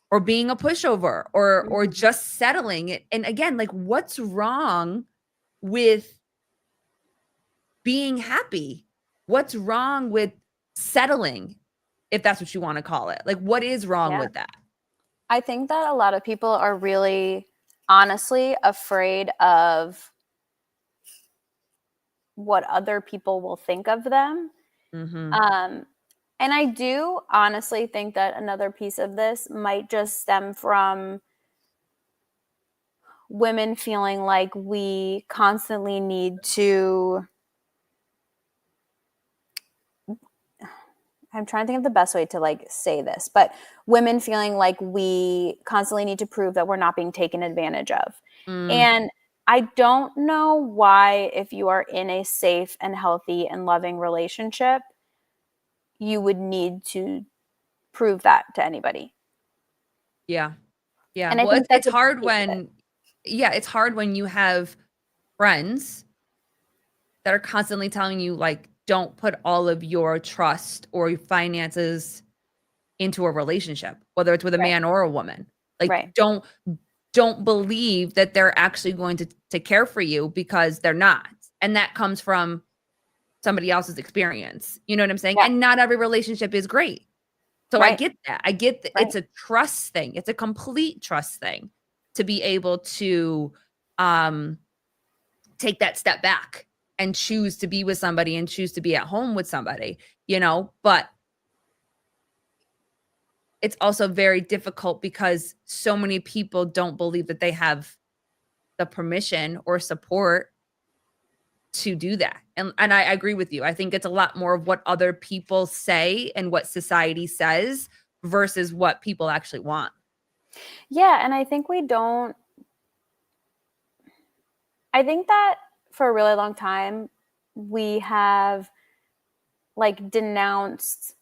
or being a pushover or just settling it. And again, like, what's wrong with being happy? What's wrong with settling, if that's what you want to call it? Like, what is wrong with that? I think that a lot of people are really honestly afraid of what other people will think of them. And I do honestly think that another piece of this might just stem from women feeling like we constantly need to, I'm trying to think of the best way to like say this, but women feeling like we constantly need to prove that we're not being taken advantage of. And I don't know why, if you are in a safe and healthy and loving relationship, you would need to prove that to anybody. Yeah. Yeah. And I Well, think it's that's hard when, it's hard when you have friends that are constantly telling you, like, don't put all of your trust or your finances into a relationship, whether it's with a man or a woman. Like, don't believe that they're actually going to care for you, because they're not. And that comes from somebody else's experience. You know what I'm saying? Yeah. And not every relationship is great. So I get that. I get that it's a trust thing. It's a complete trust thing to be able to take that step back and choose to be with somebody and choose to be at home with somebody, but it's also very difficult because so many people don't believe that they have the permission or support to do that. And I agree with you. I think it's a lot more of what other people say and what society says versus what people actually want. Yeah, and I think that for a really long time we have like denounced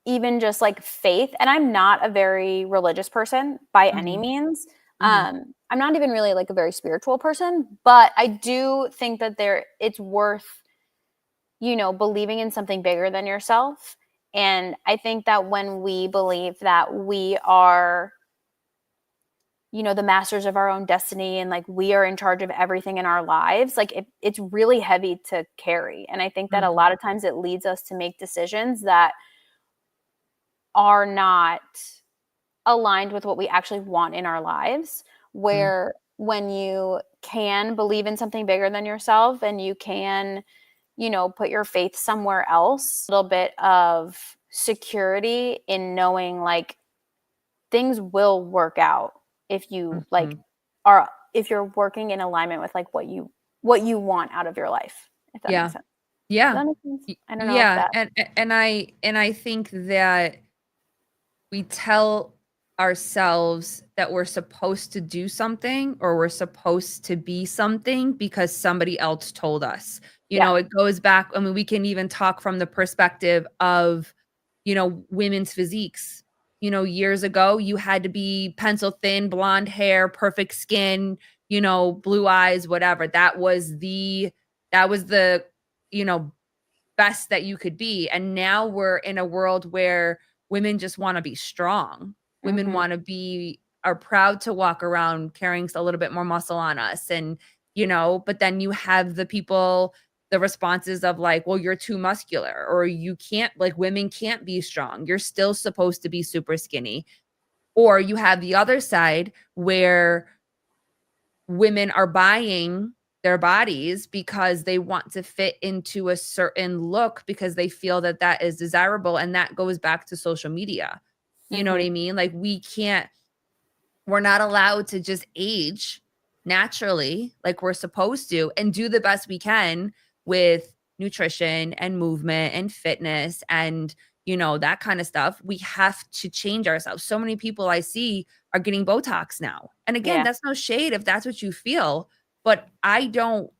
even just like faith. And I'm not a very religious person by any means. I'm not even really like a very spiritual person, but I do think that it's worth, believing in something bigger than yourself. And I think that when we believe that we are, the masters of our own destiny and like we are in charge of everything in our lives, like it's really heavy to carry. And I think that a lot of times it leads us to make decisions that are not aligned with what we actually want in our lives, where when you can believe in something bigger than yourself and you can, put your faith somewhere else, a little bit of security in knowing like things will work out if you if you're working in alignment with like what you want out of your life, if that makes sense. Yeah. Does that make sense? I don't know Yeah. if that... And I think that we tell ourselves that we're supposed to do something or we're supposed to be something because somebody else told us. It goes back. I mean, we can even talk from the perspective of, women's physiques. Years ago, you had to be pencil thin, blonde hair, perfect skin, blue eyes, whatever. That was the, best that you could be. And now we're in a world where women just want to be strong. Women want to are proud to walk around carrying a little bit more muscle on us. And, but then you have the responses of like, well, you're too muscular, or you can't, like, women can't be strong. You're still supposed to be super skinny. Or you have the other side where women are buying their bodies because they want to fit into a certain look because they feel that that is desirable. And that goes back to social media. You know what I mean? Like, we're not allowed to just age naturally like we're supposed to, and do the best we can with nutrition and movement and fitness and, that kind of stuff. We have to change ourselves. So many people I see are getting Botox now. And again, Yeah. that's no shade if that's what you feel, but I don't.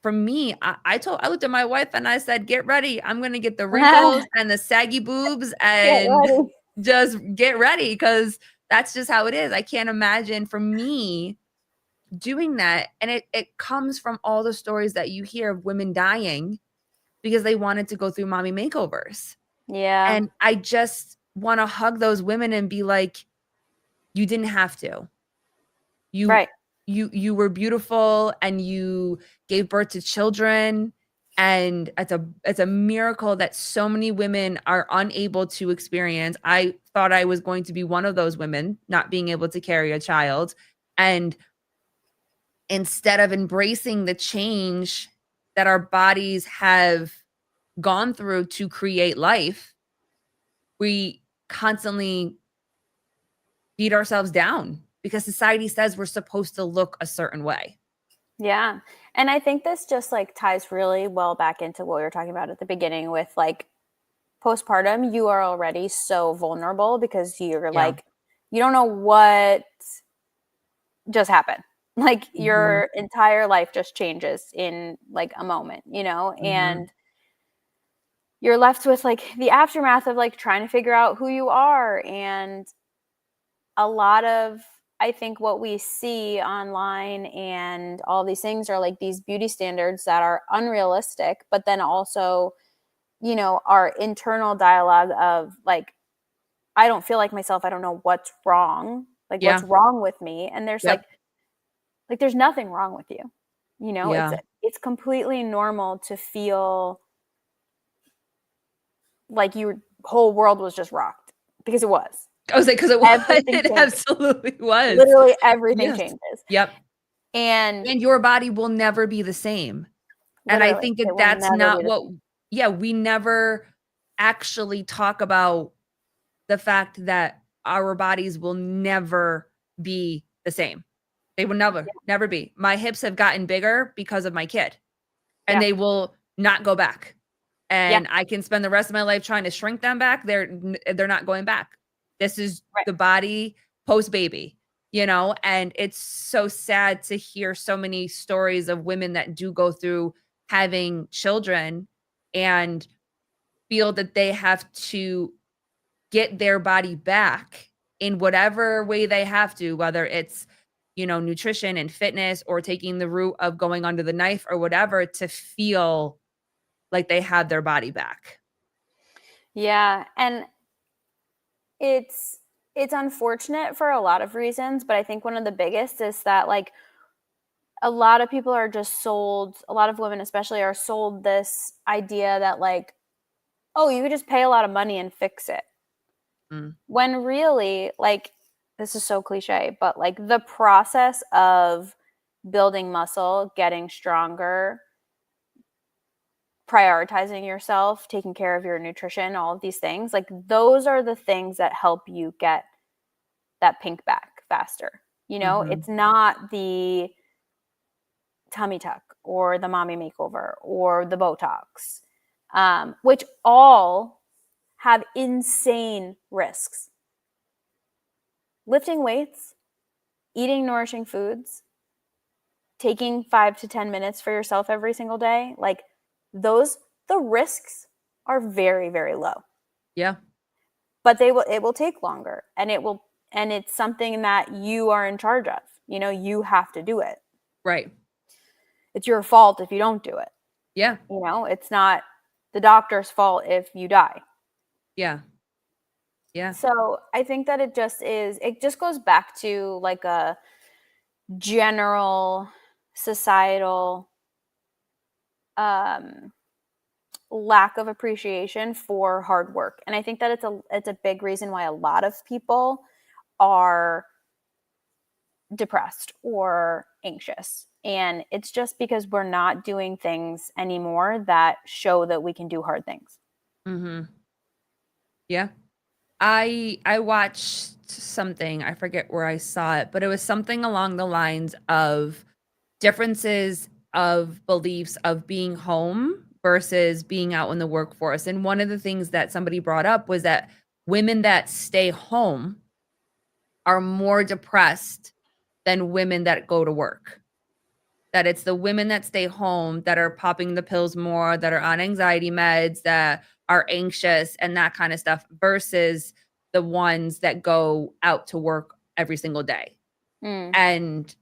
For me, I looked at my wife and I said, get ready. I'm going to get the wrinkles and the saggy boobs and just get ready, because that's just how it is. I can't imagine for me doing that. And it comes from all the stories that you hear of women dying because they wanted to go through mommy makeovers. Yeah. And I just want to hug those women and be like, you didn't have to. Right. You were beautiful and you gave birth to children. And it's a miracle that so many women are unable to experience. I thought I was going to be one of those women not being able to carry a child. And instead of embracing the change that our bodies have gone through to create life, we constantly beat ourselves down because society says we're supposed to look a certain way. Yeah. And I think this just like ties really well back into what we were talking about at the beginning with like postpartum. You are already so vulnerable because you're like, you don't know what just happened. Like your entire life just changes in like a moment, and you're left with like the aftermath of like trying to figure out who you are. And a lot of, I think what we see online and all these things are like these beauty standards that are unrealistic, but then also, our internal dialogue of like, I don't feel like myself. I don't know what's wrong. Like what's wrong with me? And there's like there's nothing wrong with you. It's completely normal to feel like your whole world was just rocked, because it was. I was like, because it was. It absolutely was. Literally everything changes. Yep. And your body will never be the same. And I think that's not what, we never actually talk about the fact that our bodies will never be the same. They will never be. My hips have gotten bigger because of my kid, and they will not go back. And I can spend the rest of my life trying to shrink them back. They're not going back. This is the body post baby, and it's so sad to hear so many stories of women that do go through having children and feel that they have to get their body back in whatever way they have to, whether it's, nutrition and fitness or taking the route of going under the knife or whatever, to feel like they have their body back. Yeah. And it's unfortunate for a lot of reasons, but I think one of the biggest is that like a lot of people are just sold, a lot of women especially are sold this idea that like, oh, you could just pay a lot of money and fix it. When really, like, this is so cliche, but like the process of building muscle, getting stronger, prioritizing yourself, taking care of your nutrition, all of these things, like those are the things that help you get that pink back faster. It's not the tummy tuck or the mommy makeover or the Botox, which all have insane risks. Lifting weights, eating nourishing foods, taking 5 to 10 minutes for yourself every single day, like the risks are very, very low. Yeah. But it will take longer, and it's something that you are in charge of. You have to do it. Right. It's your fault if you don't do it. Yeah. It's not the doctor's fault if you die. Yeah. Yeah. So I think that it just goes back to like a general societal um, lack of appreciation for hard work. And I think that it's a big reason why a lot of people are depressed or anxious. And it's just because we're not doing things anymore that show that we can do hard things. Mm-hmm. Yeah. I watched something, I forget where I saw it, but it was something along the lines of differences of beliefs of being home versus being out in the workforce. And one of the things that somebody brought up was that women that stay home are more depressed than women that go to work. That it's the women that stay home that are popping the pills more, that are on anxiety meds, that are anxious and that kind of stuff versus the ones that go out to work every single day. Mm. And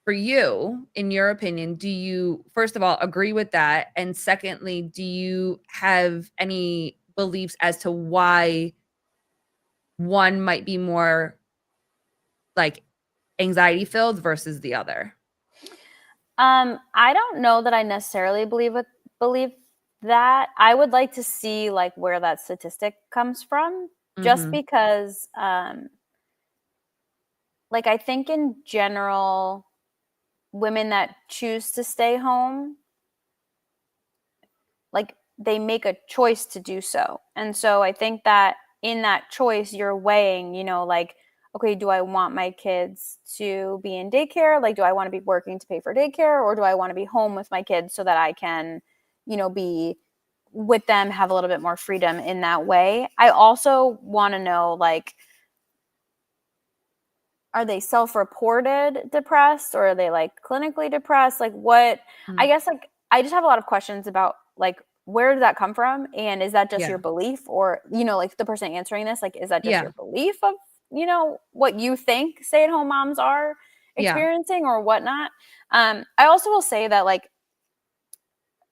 for you, in your opinion, do you, first of all, agree with that? And secondly, do you have any beliefs as to why one might be more like anxiety filled versus the other? I don't know that I necessarily believe that. I would like to see like where that statistic comes from, just Mhm. because like I think in general, women that choose to stay home, like they make a choice to do so. And so I think that in that choice, you're weighing, like, okay, do I want my kids to be in daycare? Like, do I want to be working to pay for daycare, or do I want to be home with my kids so that I can, be with them, have a little bit more freedom in that way? I also want to know, like, are they self-reported depressed, or are they like clinically depressed? Like what, I Mm. guess, like I just have a lot of questions about like where did that come from, and is that just Yeah. your belief, or like the person answering this, like is that just Yeah. your belief of what you think stay-at-home moms are Yeah. experiencing or whatnot? I also will say that like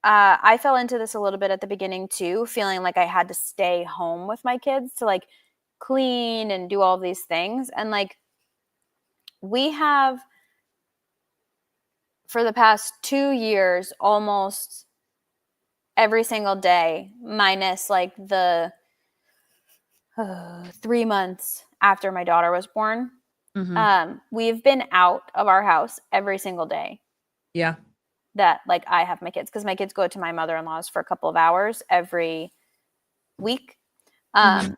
I fell into this a little bit at the beginning too, feeling like I had to stay home with my kids to like clean and do all these things. And like we have, for the past 2 years, almost every single day, minus like the 3 months after my daughter was born, Mhm. we've been out of our house every single day Yeah. that like I have my kids, because my kids go to my mother-in-law's for a couple of hours every week. Mhm.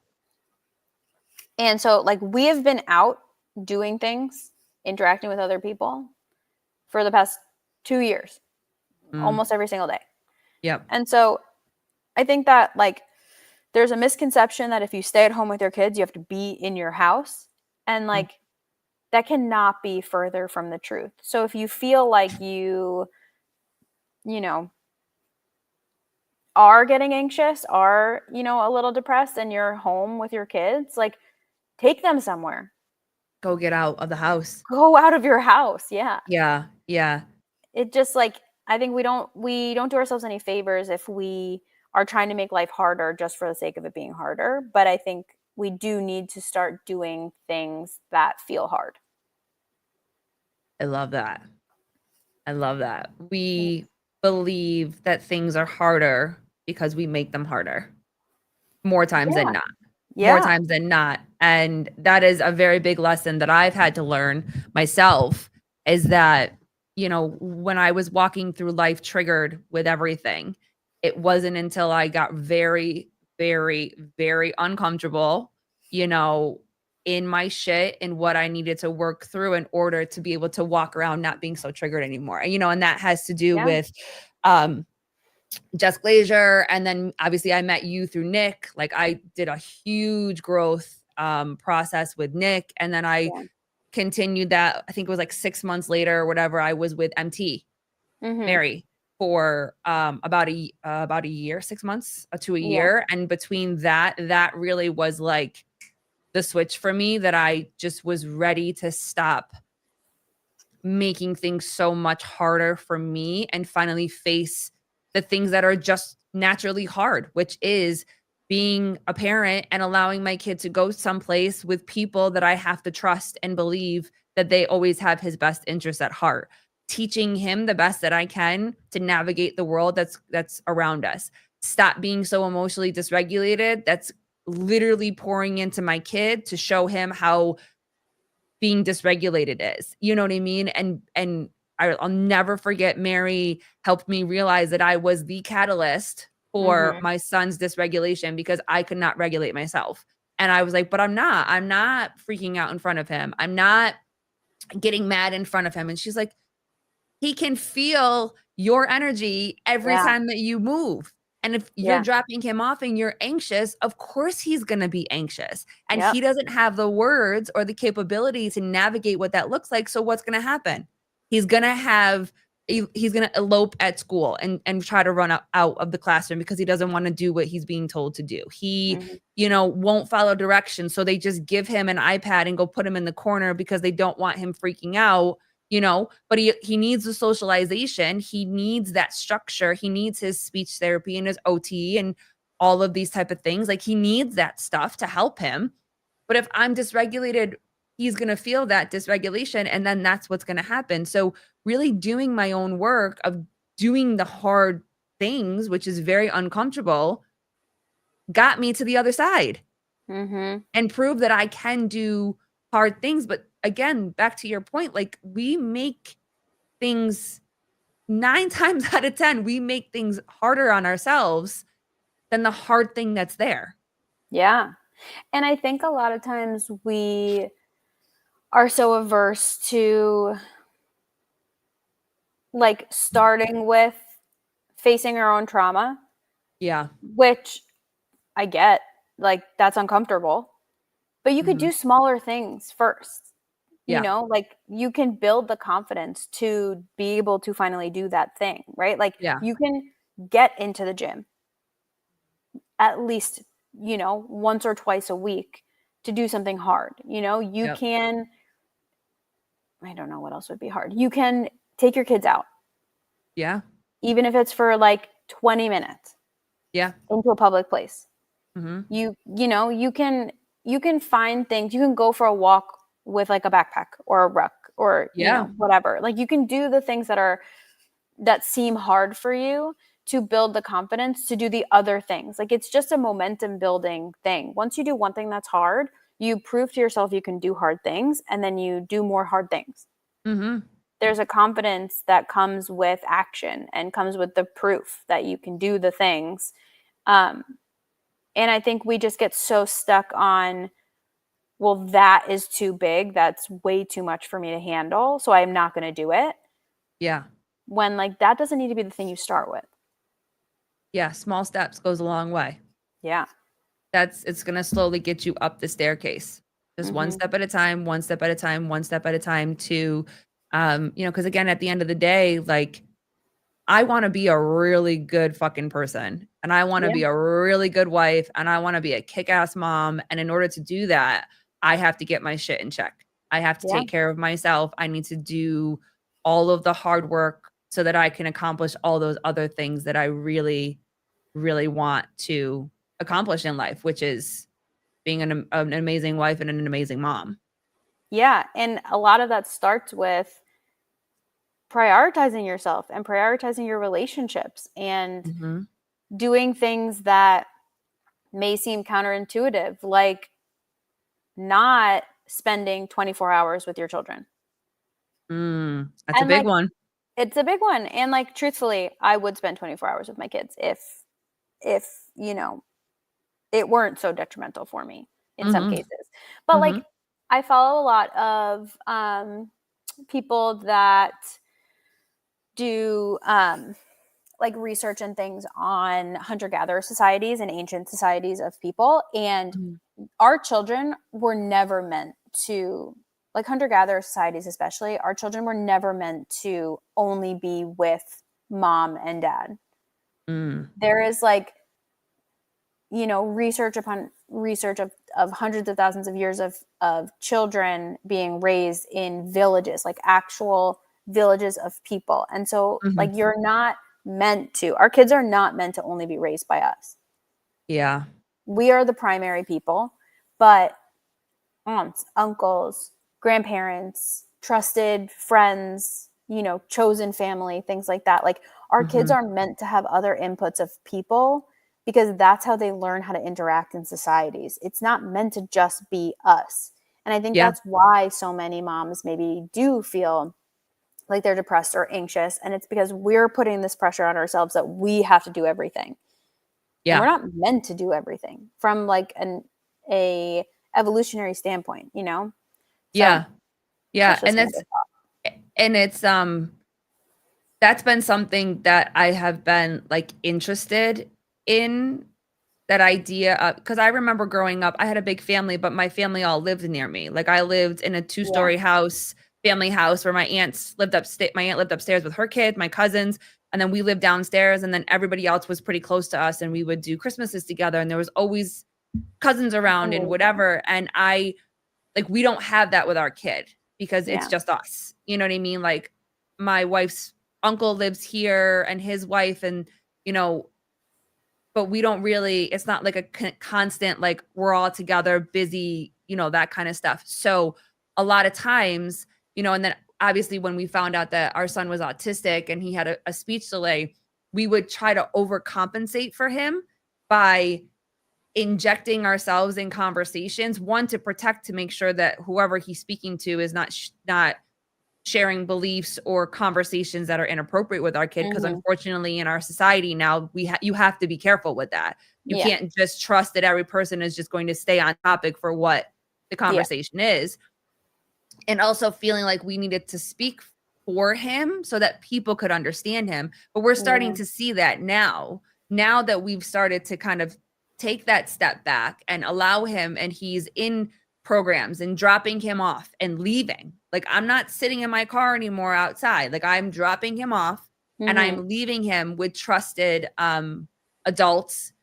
And so like we have been out doing things, interacting with other people for the past 2 years, Mm. almost every single day. Yep. And so I think that like there's a misconception that if you stay at home with your kids, you have to be in your house. And Mm. like that cannot be further from the truth. So if you feel like you know, are getting anxious, are, a little depressed, and you're home with your kids, like take them somewhere. Go get out of the house. Go out of your house. Yeah. Yeah. Yeah. It just like I think we don't do ourselves any favors if we are trying to make life harder just for the sake of it being harder. But I think we do need to start doing things that feel hard. I love that. I love that. We believe that things are harder because we make them harder more times than Yeah. not. More Yeah. times than not. And that is a very big lesson that I've had to learn myself is that, when I was walking through life triggered with everything, it wasn't until I got very, very, very uncomfortable, you know, in my shit and what I needed to work through in order to be able to walk around not being so triggered anymore. And that has to do Yeah. with um Jess Glazier, and then obviously I met you through Nick. Like I did a huge growth process with Nick, and then I Yeah. continued that. I think it was like 6 months later or whatever. I was with MT Mhm. Mary for about a year, 6 months to a Yeah. year, and between that really was like the switch for me that I just was ready to stop making things so much harder for me and finally face the things that are just naturally hard, which is being a parent and allowing my kid to go someplace with people that I have to trust and believe that they always have his best interests at heart. Teaching him the best that I can to navigate the world that's around us. Stop being so emotionally dysregulated. That's literally pouring into my kid to show him how being dysregulated is. You know what I mean? And I'll never forget Mary helped me realize that I was the catalyst for my son's dysregulation because I could not regulate myself. And I was like, but I'm not. I'm not freaking out in front of him. I'm not getting mad in front of him. And she's like, he can feel your energy every Yeah. time that you move. And if you're Yeah. dropping him off and you're anxious, of course he's going to be anxious. And Yep. he doesn't have the words or the capability to navigate what that looks like. So what's going to happen? He's going to have he's going to elope at school and try to run out of the classroom because he doesn't want to do what he's being told to do. He, won't follow directions. So they just give him an iPad and go put him in the corner because they don't want him freaking out. But he needs the socialization. He needs that structure. He needs his speech therapy and his OT and all of these type of things. Like he needs that stuff to help him. But if I'm dysregulated, he's going to feel that dysregulation and then that's what's going to happen. So really doing my own work of doing the hard things, which is very uncomfortable, got me to the other side and proved that I can do hard things. But again, back to your point, like we make things 9 times out of 10, we make things harder on ourselves than the hard thing that's there. Yeah. And I think a lot of times we are so averse to like starting with facing our own trauma. Yeah. Which I get, like that's uncomfortable. But you could do smaller things first. Like you can build the confidence to be able to finally do that thing, right? Like you can get into the gym at least, once or twice a week to do something hard. You can, I don't know what else would be hard. You can take your kids out. Yeah. Even if it's for like 20 minutes. Yeah. Into a public place. Mm-hmm. You can find things. You can go for a walk with like a backpack or a ruck or whatever. Like you can do the things that seem hard for you to build the confidence to do the other things. Like it's just a momentum building thing. Once you do one thing that's hard, you prove to yourself you can do hard things, and then you do more hard things. There's a confidence that comes with action and comes with the proof that you can do the things. And I think we just get so stuck on, well, that is too big. That's way too much for me to handle. So I'm not going to do it. Yeah. When like that doesn't need to be the thing you start with. Yeah. Small steps goes a long way. Yeah. It's going to slowly get you up the staircase. Just one step at a time, one step at a time, one step at a time to, because again, at the end of the day, like I want to be a really good fucking person and I want to be a really good wife and I want to be a kick-ass mom. And in order to do that, I have to get my shit in check. I have to take care of myself. I need to do all of the hard work so that I can accomplish all those other things that I really, really want to accomplish in life, which is being an amazing wife and an amazing mom. Yeah. And a lot of that starts with prioritizing yourself and prioritizing your relationships and doing things that may seem counterintuitive, like not spending 24 hours with your children. That's a big one. It's a big one. And like, truthfully, I would spend 24 hours with my kids if it weren't so detrimental for me in some cases. But like, I follow a lot of people that do like research and things on hunter-gatherer societies and ancient societies of people. And our children were never meant to, like hunter-gatherer societies especially, our children were never meant to only be with mom and dad. There is like, research upon research of hundreds of thousands of years of children being raised in villages, like actual villages of people. And so like you're not meant to. Our kids are not meant to only be raised by us. Yeah. We are the primary people, but aunts, uncles, grandparents, trusted friends, chosen family, things like that. Like our kids Mhm. are meant to have other inputs of people because that's how they learn how to interact in societies. It's not meant to just be us. And I think Yeah. that's why so many moms maybe do feel like they're depressed or anxious. And it's because we're putting this pressure on ourselves that we have to do everything. And we're Yeah. not meant to do everything from like a evolutionary standpoint, So Yeah. Yeah. that's just another thought. And it's that's been something that I have been like interested in, that idea of, because I remember growing up, I had a big family, but my family all lived near me. Like I lived in a Yeah. two-story house, family house, where my aunts lived upstairs. My aunt lived upstairs with her kid, my cousins, and then we lived downstairs, and then everybody else was pretty close to us, and we would do Christmases together, and there was always cousins around and Amazing. whatever. And we don't have that with our kid because it's Yeah. just us. You know what I mean? Like my wife's uncle lives here and his wife, and you know, but we don't really, it's not like a constant, like we're all together, busy, that kind of stuff. So a lot of times, and then obviously when we found out that our son was autistic and he had a speech delay, we would try to overcompensate for him by injecting ourselves in conversations, one, to protect, to make sure that whoever he's speaking to is not sharing beliefs or conversations that are inappropriate with our kid, because Hmm. unfortunately in our society now you have to be careful with that. You Yeah. can't just trust that every person is just going to stay on topic for what the Yeah. conversation is. And also feeling like we needed to speak for him so that people could understand him. But we're starting Yeah. to see that now that we've started to kind of take that step back and allow him, and he's in programs and dropping him off and leaving. Like I'm not sitting in my car anymore outside. Like I'm dropping him off and Hmm. I'm leaving him with trusted adults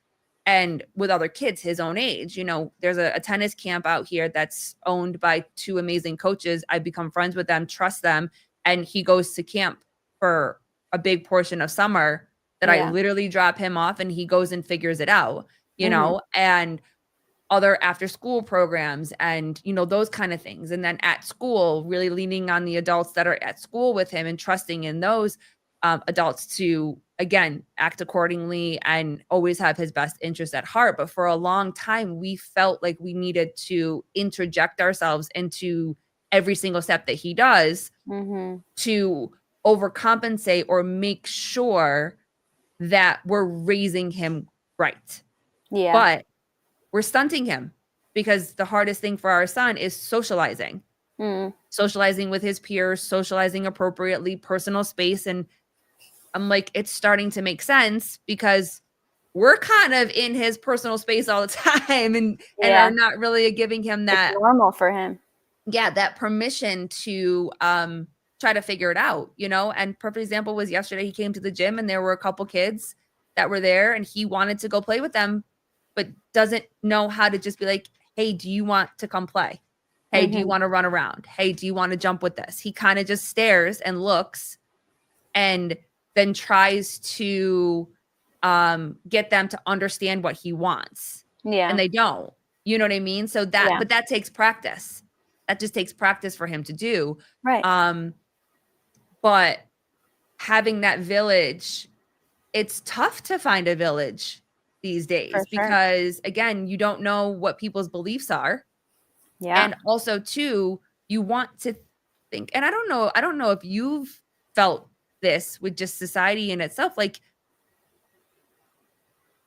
and with other kids his own age. There's a tennis camp out here that's owned by two amazing coaches. I've become friends with them, trust them, and he goes to camp for a big portion of summer that I Yeah. literally drop him off and he goes and figures it out, Hmm. and other after school programs and those kind of things. And then at school, really leaning on the adults that are at school with him and trusting in those adults to, again, act accordingly and always have his best interest at heart. But for a long time, we felt like we needed to interject ourselves into every single step that he does Hmm. to overcompensate or make sure that we're raising him right. Yeah. But we're stunting him, because the hardest thing for our son is socializing, Mm. socializing with his peers, socializing appropriately, personal space. And I'm like, it's starting to make sense because we're kind of in his personal space all the time, and are Yeah. not really giving him It's that, normal for him. yeah, that permission to try to figure it out. And perfect example was yesterday. He came to the gym and there were a couple kids that were there and he wanted to go play with them, but doesn't know how to just be like, hey, do you want to come play? Hey, do you Hmm. want to run around? Hey, do you want to jump with this? He kind of just stares and looks, and then tries to get them to understand what he wants, and Yeah. they don't. You know what I mean? So Yeah. but that takes practice. That just takes practice for him to do. Right. um but having that village, it's tough to find a village these For days, sure. because again, you don't know what people's beliefs are. Yeah. And also too, you want to think, and I don't know if you've felt this with just society in itself, like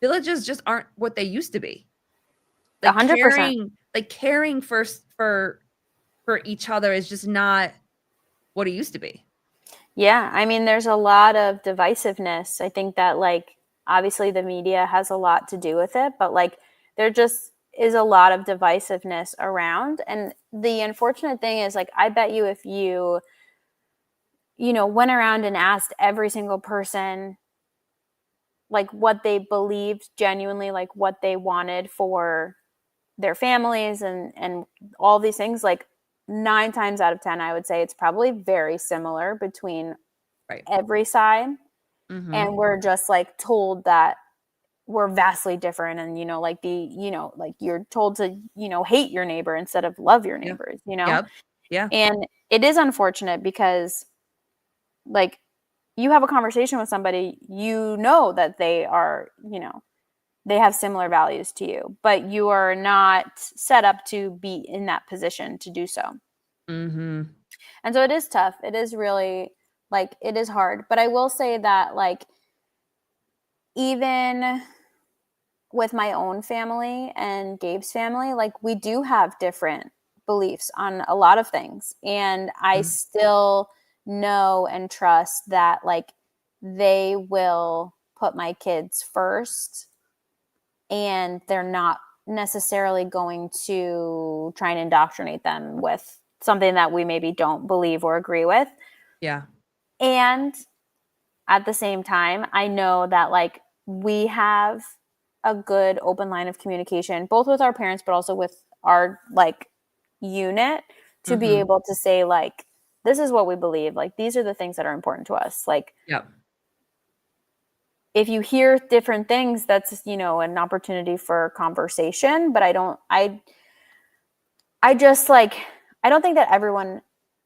villages just aren't what they used to be. Like 100%. caring for each other is just not what it used to be. Yeah, I mean, there's a lot of divisiveness. I think that, like, obviously the media has a lot to do with it, but like, there just is a lot of divisiveness around. And the unfortunate thing is, like, I bet you if went around and asked every single person, like, what they believed genuinely, like, what they wanted for their families and all these things, like, 9 times out of 10, I would say it's probably very similar between Right. every side. and we're just like told that we're vastly different, and like like you're told to hate your neighbor instead of love your Yep. neighbors, Yep. Yeah. and it is unfortunate because like you have a conversation with somebody, that they are, they have similar values to you, but you are not set up to be in that position to do so. Mm-hmm. And so it is tough. It is really like, it is hard. But I will say that like, even with my own family and Gabe's family, like we do have different beliefs on a lot of things. And I still know and trust that like they will put my kids first, and they're not necessarily going to try and indoctrinate them with something that we maybe don't believe or agree with. Yeah. And at the same time, I know that like we have a good open line of communication, both with our parents, but also with our like unit, to be able to say like, this is what we believe. Like, these are the things that are important to us. Like, Yep. if you hear different things, that's, an opportunity for conversation. But I don't think that everyone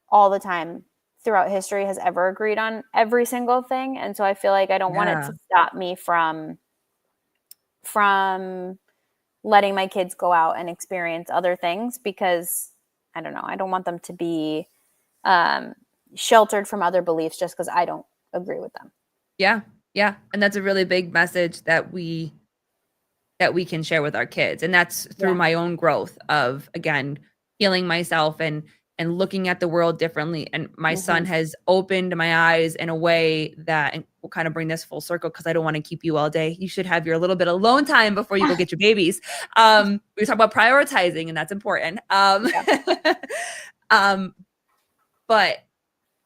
all the time throughout history has ever agreed on every single thing. And so I feel like I don't want it to stop me from letting my kids go out and experience other things, because I don't know, I don't want them to be sheltered from other beliefs just because I don't agree with them. Yeah. Yeah. And that's a really big message that we can share with our kids. And that's through my own growth of, again, healing myself and looking at the world differently. And my son has opened my eyes in a way that, and we'll kind of bring this full circle because I don't want to keep you all day. You should have your little bit of alone time before you go get your babies. We talk about prioritizing, and that's important. But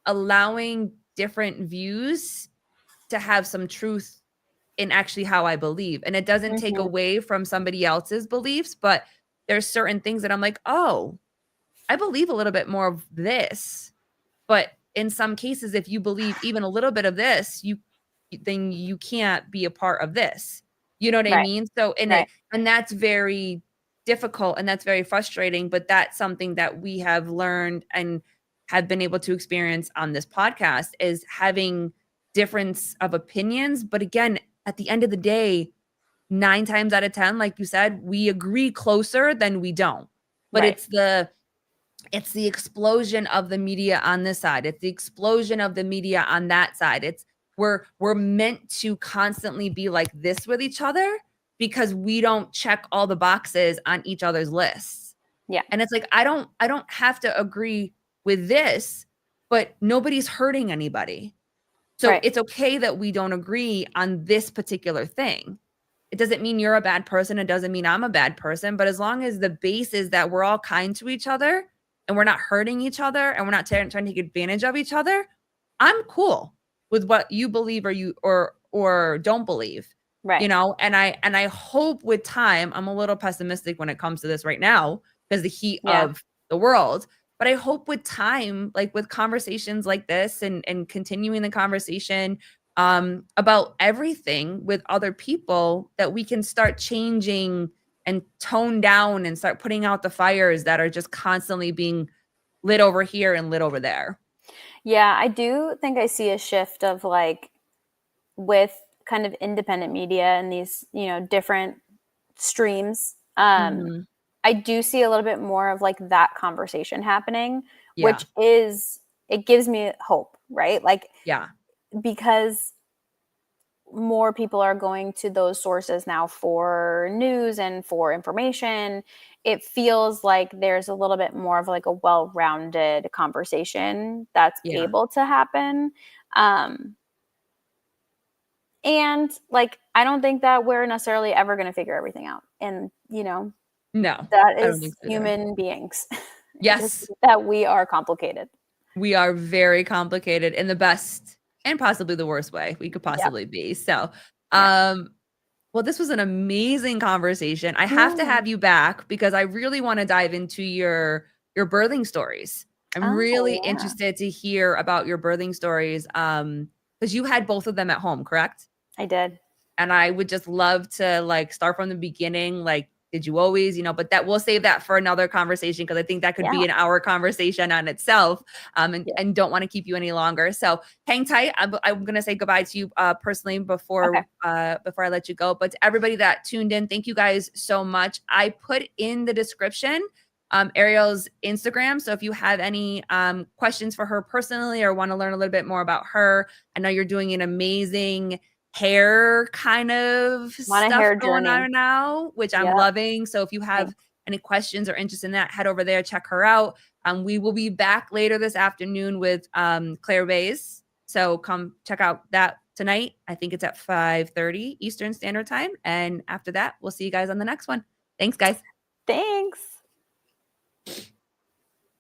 allowing different views to have some truth in actually how I believe. And it doesn't take away from somebody else's beliefs, but there's certain things that I'm like, oh, I believe a little bit more of this. But in some cases, if you believe even a little bit of this, then you can't be a part of this. You know what I mean? So and that's very difficult and that's very frustrating, but that's something that we have learned and have been able to experience on this podcast, is having difference of opinions. But again, at the end of the day, 9 times out of 10, like you said, we agree closer than we don't. But it's the explosion of the media on this side. It's the explosion of the media on that side. It's we're meant to constantly be like this with each other because we don't check all the boxes on each other's lists. Yeah. And it's like, I don't have to agree with this, but nobody's hurting anybody. So it's okay that we don't agree on this particular thing. It doesn't mean you're a bad person. It doesn't mean I'm a bad person. But as long as the base is that we're all kind to each other and we're not hurting each other and we're not trying to take advantage of each other, I'm cool with what you believe or don't believe. Right. And I hope with time, I'm a little pessimistic when it comes to this right now because the heat of the world. But I hope with time, like with conversations like this and continuing the conversation about everything with other people, that we can start changing and tone down and start putting out the fires that are just constantly being lit over here and lit over there. Yeah, I do think I see a shift of like with kind of independent media and these, different streams. I do see a little bit more of like that conversation happening, which it gives me hope, right? Like, because more people are going to those sources now for news and for information, it feels like there's a little bit more of like a well-rounded conversation that's able to happen. And like, I don't think that we're necessarily ever going to figure everything out. And, No, that I don't is think so human beings. Yes. That we are complicated. We are very complicated in the best and possibly the worst way we could possibly be. So, well, this was an amazing conversation. I have to have you back because I really want to dive into your birthing stories. I'm really interested to hear about your birthing stories. Because because you had both of them at home, correct? I did. And I would just love to like start from the beginning. Like, did you always, but that we'll save that for another conversation because I think that could be an hour conversation on itself. And don't want to keep you any longer. So hang tight. I'm going to say goodbye to you personally before I let you go. But to everybody that tuned in, thank you guys so much. I put in the description Arielle's Instagram. So if you have any questions for her personally or want to learn a little bit more about her, I know you're doing an amazing hair kind of stuff going on now, which I'm loving. So if you have any questions or interest in that, head over there, check her out. We will be back later this afternoon with Claire Bays. So come check out that tonight. I think it's at 5:30 Eastern Standard Time. And after that, we'll see you guys on the next one. Thanks, guys. Thanks.